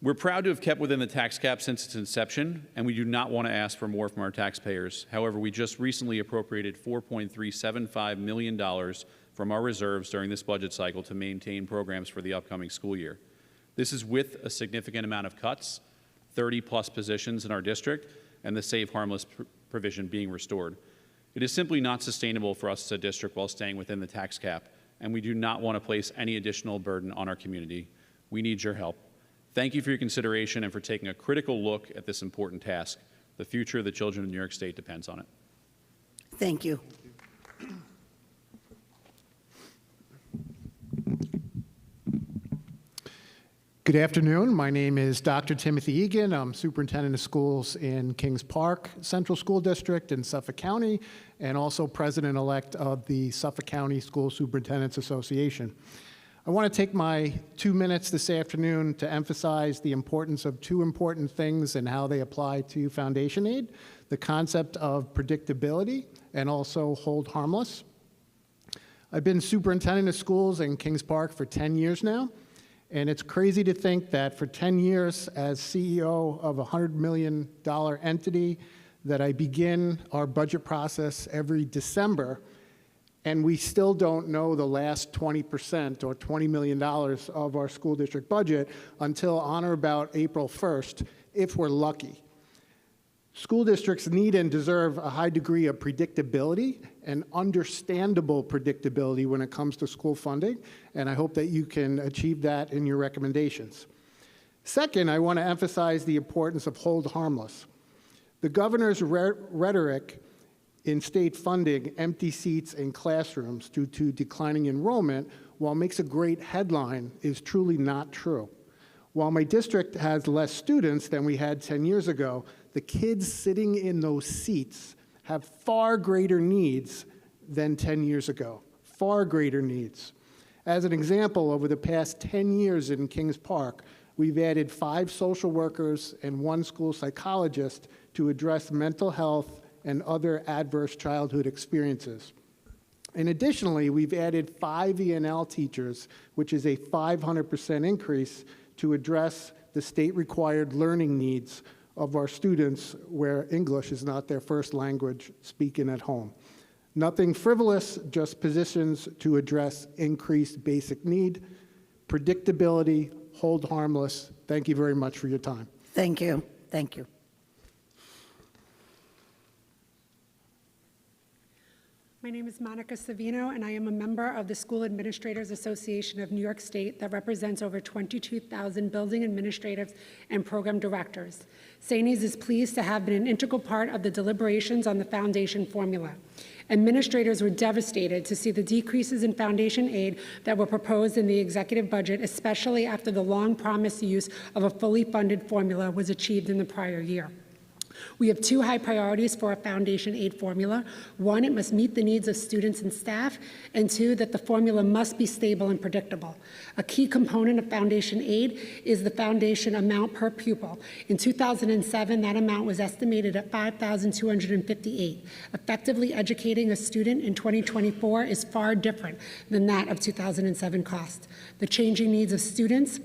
We're proud to have kept within the tax cap since its inception, and we do not want to ask for more from our taxpayers. However, we just recently appropriated $4.375 million from our reserves during this budget cycle to maintain programs for the upcoming school year. This is with a significant amount of cuts, 30-plus positions in our district, and the Save Harmless provision being restored. It is simply not sustainable for us as a district while staying within the tax cap, and we do not want to place any additional burden on our community. We need your help. Thank you for your consideration and for taking a critical look at this important task. The future of the children of New York State depends on it. Thank you. Good afternoon. My name is Dr. Timothy Egan. I'm superintendent of schools in Kings Park Central School District in Suffolk County, and also president-elect of the Suffolk County School Superintendents Association. I want to take my 2 minutes this afternoon to emphasize the importance of two important things and how they apply to foundation aid: the concept of predictability and also hold harmless. I've been superintendent of schools in Kings Park for 10 years now. And it's crazy to think that for 10 years as CEO of a $100 million entity, that I begin our budget process every December, and we still don't know the last 20% or $20 million of our school district budget until on or about April 1st, if we're lucky. School districts need and deserve a high degree of predictability and understandable predictability when it comes to school funding, and I hope that you can achieve that in your recommendations. Second, I want to emphasize the importance of hold harmless. The governor's rhetoric in state funding empty seats in classrooms due to declining enrollment, while makes a great headline, is truly not true. While my district has less students than we had 10 years ago, the kids sitting in those seats have far greater needs than 10 years ago, far greater needs. As an example, over the past 10 years in Kings Park, we've added 5 social workers and 1 school psychologist to address mental health and other adverse childhood experiences. And additionally, we've added 5 ENL teachers, which is a 500% increase to address the state-required learning needs of our students where English is not their first language speaking at home. Nothing frivolous, just positions to address increased basic need, predictability, hold harmless. Thank you very much for your time. Thank you. Thank you. My name is Monica Savino, and I am a member of the School Administrators Association of New York State that represents over 22,000 building administrators and program directors. SANES is pleased to have been an integral part of the deliberations on the foundation formula. Administrators were devastated to see the decreases in foundation aid that were proposed in the executive budget, especially after the long-promised use of a fully funded formula was achieved in the prior year. We have 2 high priorities for our foundation aid formula. 1, it must meet the needs of students and staff, and 2, that the formula must be stable and predictable. A key component of foundation aid is the foundation amount per pupil. In 2007, that amount was estimated at $5,258. Effectively educating a student in 2024 is far different than that of 2007 cost. The changing needs of students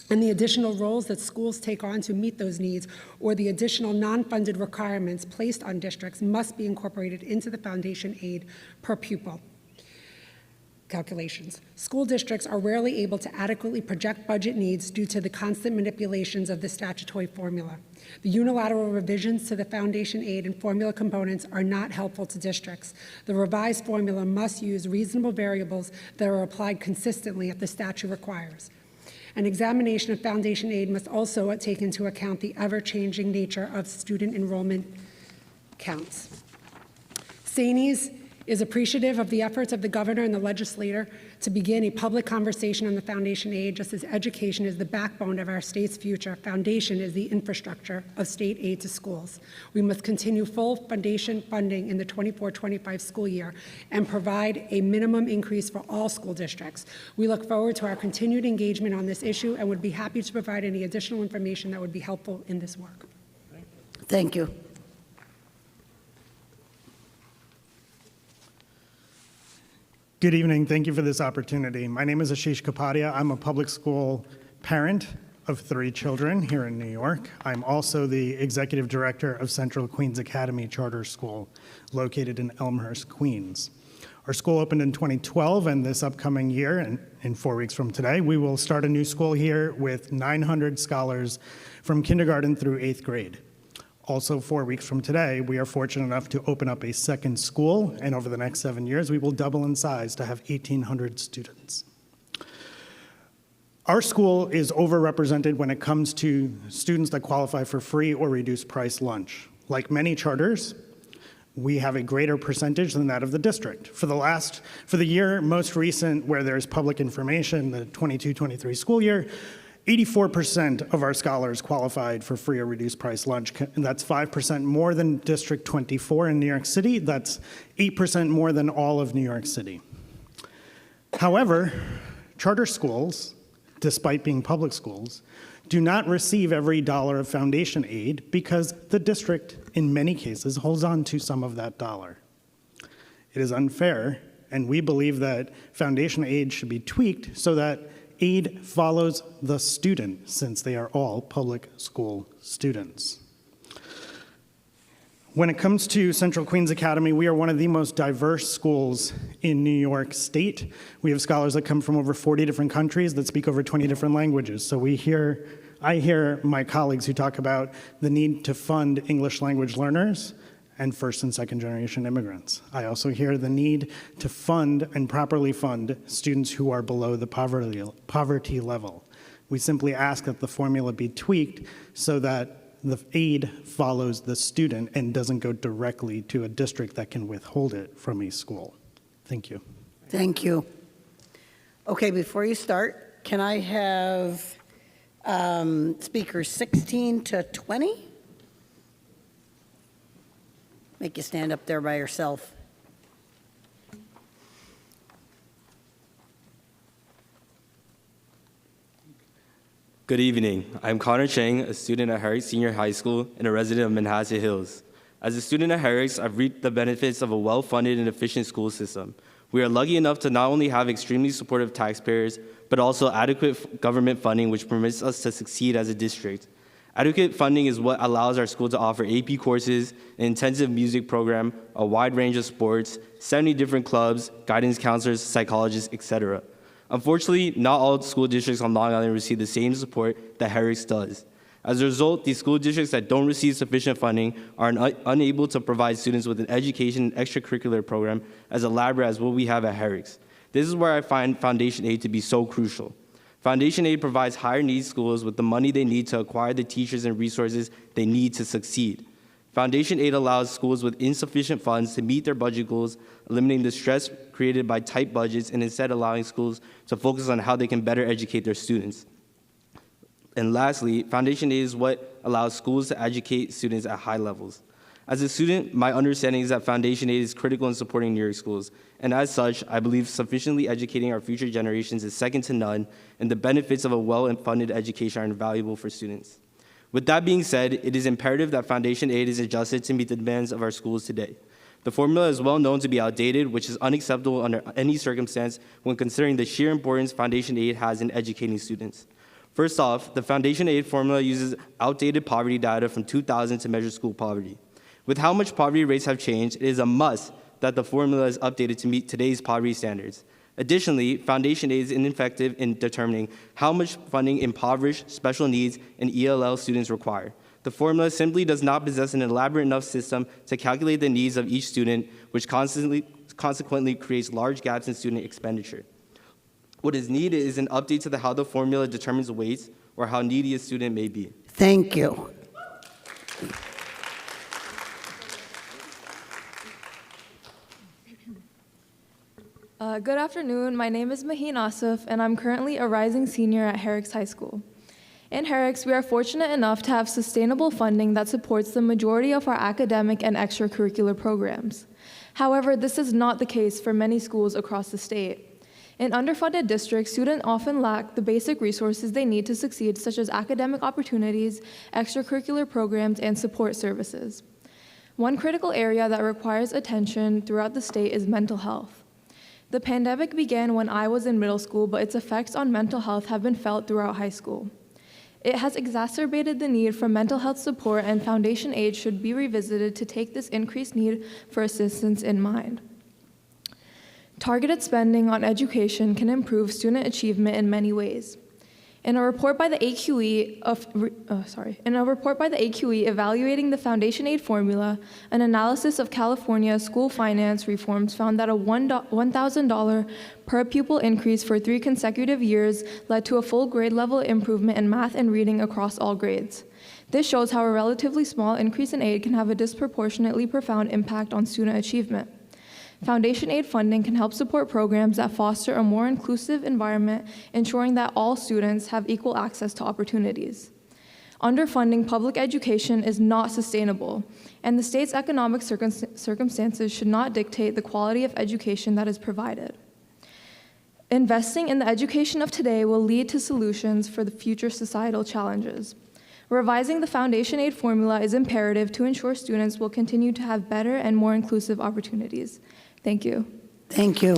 and the additional roles that schools take on to meet those needs, or the additional non-funded requirements placed on districts, must be incorporated into the foundation aid per pupil calculations. School districts are rarely able to adequately project budget needs due to the constant manipulations of the statutory formula. The unilateral revisions to the foundation aid and formula components are not helpful to districts. The revised formula must use reasonable variables that are applied consistently as the statute requires. An examination of foundation aid must also take into account the ever-changing nature of student enrollment counts. SANES is appreciative of the efforts of the governor and the legislature to begin a public conversation on the foundation aid. Just as education is the backbone of our state's future, foundation is the infrastructure of state aid to schools. We must continue full foundation funding in the 24-25 school year and provide a minimum increase for all school districts. We look forward to our continued engagement on this issue and would be happy to provide any additional information that would be helpful in this work. Thank you. Good evening. Thank you for this opportunity. My name is Ashish Kapadia. I'm a public school parent of 3 children here in New York. I'm also the executive director of Central Queens Academy Charter School, located in Elmhurst, Queens. Our school opened in 2012, and this upcoming year, and in 4 weeks from today, we will start a new school here with 900 scholars from kindergarten through 8th grade. Also, 4 weeks from today, we are fortunate enough to open up a second school, and over the next 7 years, we will double in size to have 1,800 students. Our school is overrepresented when it comes to students that qualify for free or reduced price lunch. Like many charters, we have a greater percentage than that of the district. For the year most recent where there's public information, the 22-23 school year, 84% of our scholars qualified for free or reduced price lunch, and that's 5% more than District 24 in New York City. That's 8% more than all of New York City. However, charter schools, despite being public schools, do not receive every dollar of foundation aid because the district, in many cases, holds on to some of that dollar. It is unfair, and we believe that foundation aid should be tweaked so that aid follows the student, since they are all public school students. When it comes to Central Queens Academy, we are one of the most diverse schools in New York State. We have scholars that come from over 40 different countries that speak over 20 different languages. So I hear my colleagues who talk about the need to fund English language learners and first and second generation immigrants. I also hear the need to fund and properly fund students who are below the poverty level. We simply ask that the formula be tweaked so that the aid follows the student and doesn't go directly to a district that can withhold it from a school. Thank you. Thank you. Okay, before you start, can I have speakers 16 to 20? Make you stand up there by yourself. Good evening. I'm Connor Chang, a student at Herrick Senior High School and a resident of Manhasset Hills. As a student at Herrick's, I've reaped the benefits of a well-funded and efficient school system. We are lucky enough to not only have extremely supportive taxpayers, but also adequate government funding which permits us to succeed as a district. Adequate funding is what allows our school to offer AP courses, an intensive music program, a wide range of sports, 70 different clubs, guidance counselors, psychologists, etc. Unfortunately, not all school districts on Long Island receive the same support that Herrick's does. As a result, these school districts that don't receive sufficient funding are unable to provide students with an education and extracurricular program as elaborate as what we have at Herrick's. This is where I find foundation aid to be so crucial. Foundation aid provides higher needs schools with the money they need to acquire the teachers and resources they need to succeed. Foundation aid allows schools with insufficient funds to meet their budget goals, eliminating the stress created by tight budgets and instead allowing schools to focus on how they can better educate their students. And lastly, foundation aid is what allows schools to educate students at high levels. As a student, my understanding is that foundation aid is critical in supporting New York schools, and as such, I believe sufficiently educating our future generations is second to none, and the benefits of a well-funded education are invaluable for students. With that being said, it is imperative that foundation aid is adjusted to meet the demands of our schools today. The formula is well known to be outdated, which is unacceptable under any circumstance when considering the sheer importance foundation aid has in educating students. First off, the foundation aid formula uses outdated poverty data from 2000 to measure school poverty. With how much poverty rates have changed, it is a must that the formula is updated to meet today's poverty standards. Additionally, foundation aid is ineffective in determining how much funding impoverished, special needs, and ELL students require. The formula simply does not possess an elaborate enough system to calculate the needs of each student, which consequently creates large gaps in student expenditure. What is needed is an update to how the formula determines weights or how needy a student may be. Thank you. Good afternoon. My name is Maheen Asif, and I'm currently a rising senior at Herrick's High School. In Herrick's, we are fortunate enough to have sustainable funding that supports the majority of our academic and extracurricular programs. However, this is not the case for many schools across the state. In underfunded districts, students often lack the basic resources they need to succeed, such as academic opportunities, extracurricular programs, and support services. One critical area that requires attention throughout the state is mental health. The pandemic began when I was in middle school, but its effects on mental health have been felt throughout high school. It has exacerbated the need for mental health support, and foundation aid should be revisited to take this increased need for assistance in mind. Targeted spending on education can improve student achievement in many ways. In a report by the AQE evaluating the foundation aid formula, an analysis of California school finance reforms found that a $1,000 per pupil increase for 3 consecutive years led to a full grade level improvement in math and reading across all grades. This shows how a relatively small increase in aid can have a disproportionately profound impact on student achievement. Foundation aid funding can help support programs that foster a more inclusive environment, ensuring that all students have equal access to opportunities. Underfunding public education is not sustainable, and the state's economic circumstances should not dictate the quality of education that is provided. Investing in the education of today will lead to solutions for the future societal challenges. Revising the foundation aid formula is imperative to ensure students will continue to have better and more inclusive opportunities. Thank you. Thank you.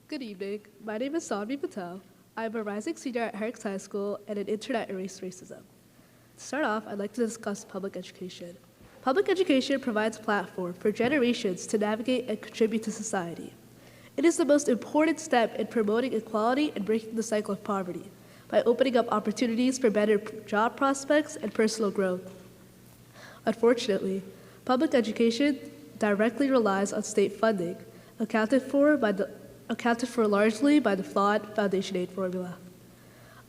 Good evening. My name is Sanvi Patel. I'm a rising senior at Herrick's High School and an intern at Erase Racism. To start off, I'd like to discuss public education. Public education provides a platform for generations to navigate and contribute to society. It is the most important step in promoting equality and breaking the cycle of poverty by opening up opportunities for better job prospects and personal growth. Unfortunately, public education directly relies on state funding, accounted for largely by the flawed foundation aid formula.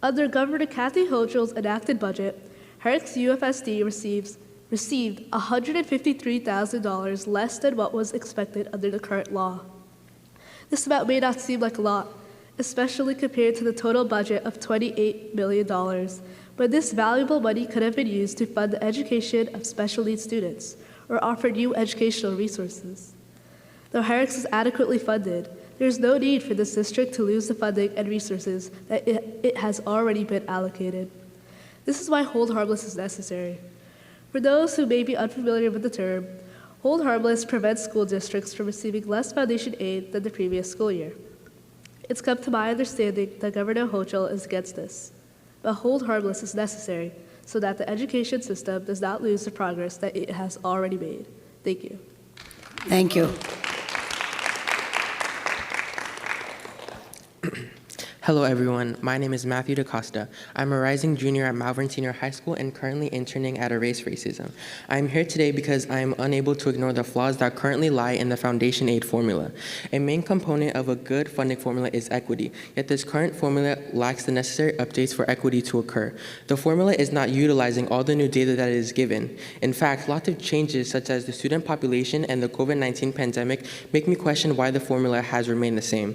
Under Governor Kathy Hochul's enacted budget, Herrick's UFSD received $153,000 less than what was expected under the current law. This amount may not seem like a lot, especially compared to the total budget of $28 million, but this valuable money could have been used to fund the education of special needs students or offer new educational resources. Though Herrick's is adequately funded, there is no need for this district to lose the funding and resources that it has already been allocated. This is why hold harmless is necessary. For those who may be unfamiliar with the term, hold harmless prevents school districts from receiving less foundation aid than the previous school year. It's come to my understanding that Governor Hochul is against this, but hold harmless is necessary so that the education system does not lose the progress that it has already made. Thank you. Thank you. Hello everyone, my name is Matthew DaCosta. I'm a rising junior at Malvern Senior High School and currently interning at Erase Racism. I'm here today because I am unable to ignore the flaws that currently lie in the foundation aid formula. A main component of a good funding formula is equity, yet this current formula lacks the necessary updates for equity to occur. The formula is not utilizing all the new data that it is given. In fact, lots of changes such as the student population and the COVID-19 pandemic make me question why the formula has remained the same.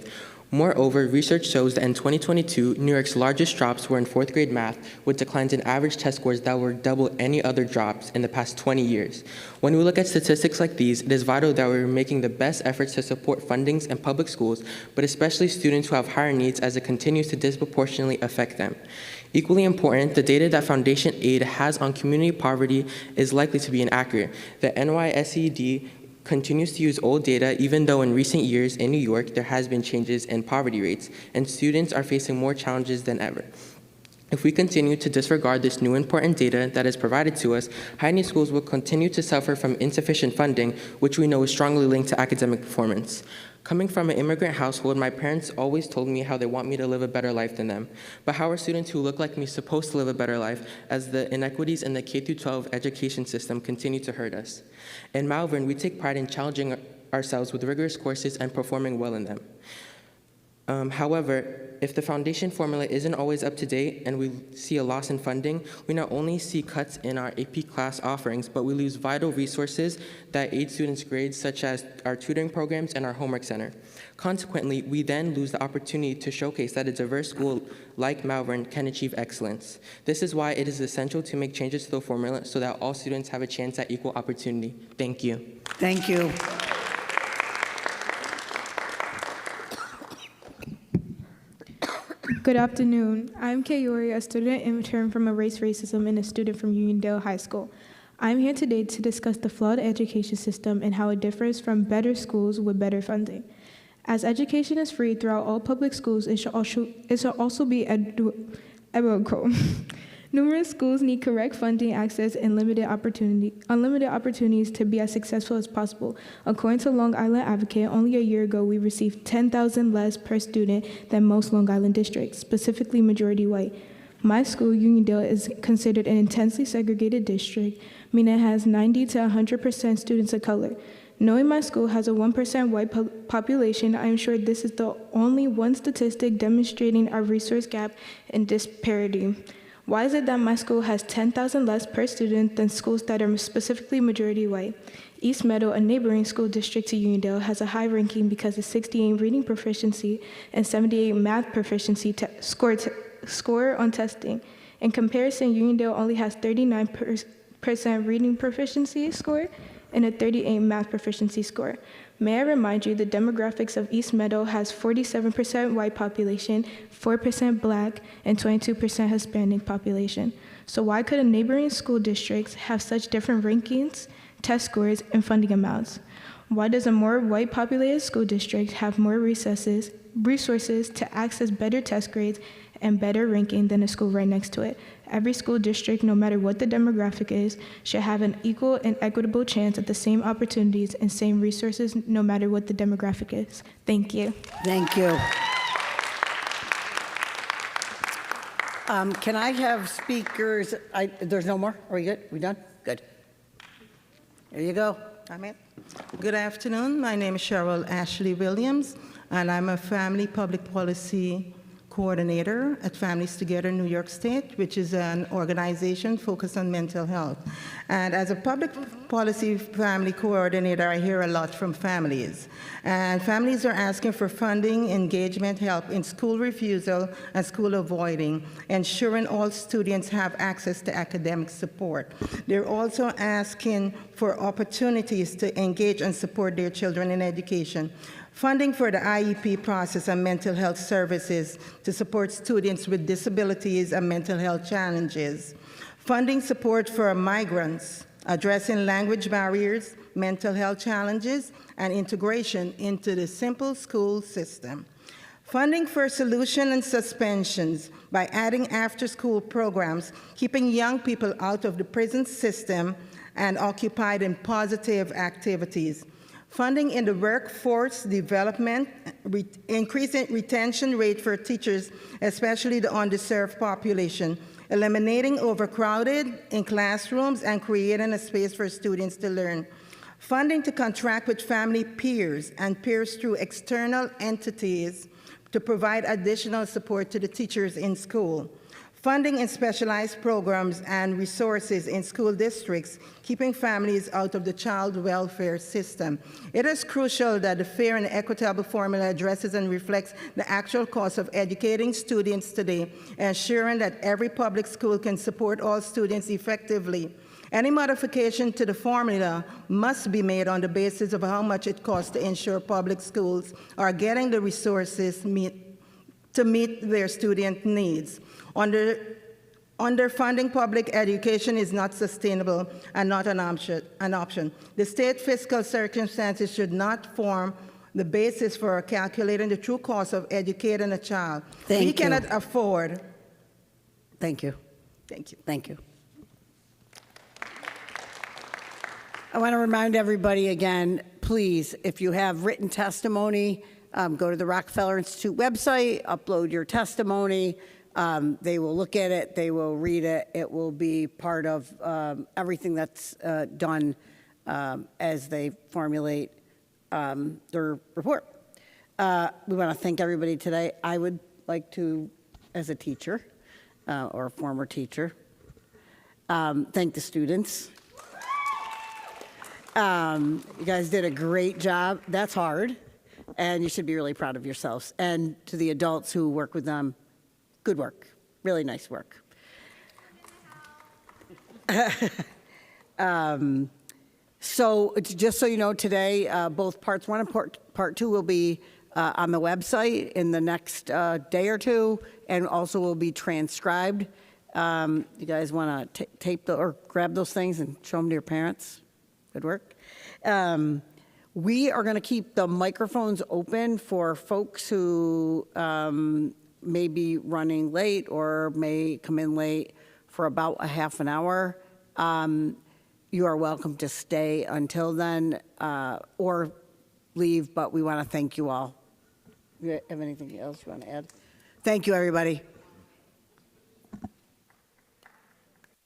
Moreover, research shows that in 2022, New York's largest drops were in 4th grade math, with declines in average test scores that were double any other drops in the past 20 years. When we look at statistics like these, it is vital that we're making the best efforts to support fundings in public schools, but especially students who have higher needs as it continues to disproportionately affect them. Equally important, the data that foundation aid has on community poverty is likely to be inaccurate. The NYSED continues to use old data, even though in recent years in New York there has been changes in poverty rates, and students are facing more challenges than ever. If we continue to disregard this new important data that is provided to us, high-need schools will continue to suffer from insufficient funding, which we know is strongly linked to academic performance. Coming from an immigrant household, my parents always told me how they want me to live a better life than them. But how are students who look like me supposed to live a better life as the inequities in the K-12 education system continue to hurt us? In Malvern, we take pride in challenging ourselves with rigorous courses and performing well in them. However, if the foundation formula isn't always up to date and we see a loss in funding, we not only see cuts in our AP class offerings, but we lose vital resources that aid students' grades, such as our tutoring programs and our homework center. Consequently, we then lose the opportunity to showcase that a diverse school like Malvern can achieve excellence. This is why it is essential to make changes to the formula so that all students have a chance at equal opportunity. Thank you. Thank you. Good afternoon. I'm Kayori, a student intern from Erase Racism and a student from Uniondale High School. I'm here today to discuss the flawed education system and how it differs from better schools with better funding. As education is free throughout all public schools, it should also be equitable. Numerous schools need correct funding access and unlimited opportunities to be as successful as possible. According to Long Island Advocate, only a year ago we received 10,000 less per student than most Long Island districts, specifically majority white. My school, Uniondale, is considered an intensely segregated district, meaning it has 90 to 100% students of color. Knowing my school has a 1% white population, I am sure this is the only one statistic demonstrating our resource gap and disparity. Why is it that my school has 10,000 less per student than schools that are specifically majority white? East Meadow, a neighboring school district to Uniondale, has a high ranking because of 68 reading proficiency and 78 math proficiency score on testing. In comparison, Uniondale only has 39% reading proficiency score and a 38 math proficiency score. May I remind you, the demographics of East Meadow has 47% white population, 4% black, and 22% Hispanic population. So why could a neighboring school districts have such different rankings, test scores, and funding amounts? Why does a more white populated school district have more resources to access better test grades and better ranking than a school right next to it? Every school district, no matter what the demographic is, should have an equal and equitable chance at the same opportunities and same resources, no matter what the demographic is. Thank you. Thank you. Can I have speakers? There's no more? Are we good? We done? Good. There you go. Amen. Good afternoon. My name is Cheryl Ashley Williams, and I'm a family public policy coordinator at Families Together New York State, which is an organization focused on mental health. And as a public policy family coordinator, I hear a lot from families. And families are asking for funding, engagement, help in school refusal and school avoiding, ensuring all students have access to academic support. They're also asking for opportunities to engage and support their children in education. Funding for the IEP process and mental health services to support students with disabilities and mental health challenges. Funding support for migrants, addressing language barriers, mental health challenges, and integration into the simple school system. Funding for solution and suspensions by adding after-school programs, keeping young people out of the prison system and occupied in positive activities. Funding in the workforce development, increasing retention rate for teachers, especially the underserved population, eliminating overcrowded in classrooms and creating a space for students to learn. Funding to contract with family peers and peers through external entities to provide additional support to the teachers in school. Funding in specialized programs and resources in school districts, keeping families out of the child welfare system. It is crucial that the fair and equitable formula addresses and reflects the actual cost of educating students today, ensuring that every public school can support all students effectively. Any modification to the formula must be made on the basis of how much it costs to ensure public schools are getting the resources to meet their student needs. Underfunding public education is not sustainable and not an option. The state fiscal circumstances should not form the basis for calculating the true cost of educating a child. We cannot afford. Thank you. Thank you. Thank you. I want to remind everybody again, please, if you have written testimony, go to the Rockefeller Institute website, upload your testimony. They will look at it, they will read it, it will be part of everything that's done as they formulate their report. We want to thank everybody today. I would like to, as a teacher or a former teacher, thank the students. You guys did a great job. That's hard, and you should be really proud of yourselves. And to the adults who work with them, good work, really nice work. So just so you know, today, both parts 1 and part 2 will be on the website in the next day or two, and also will be transcribed. You guys want to tape or grab those things and show them to your parents? Good work. We are going to keep the microphones open for folks who may be running late or may come in late for about a half an hour. You are welcome to stay until then or leave, but we want to thank you all. You have anything else you want to add? Thank you, everybody.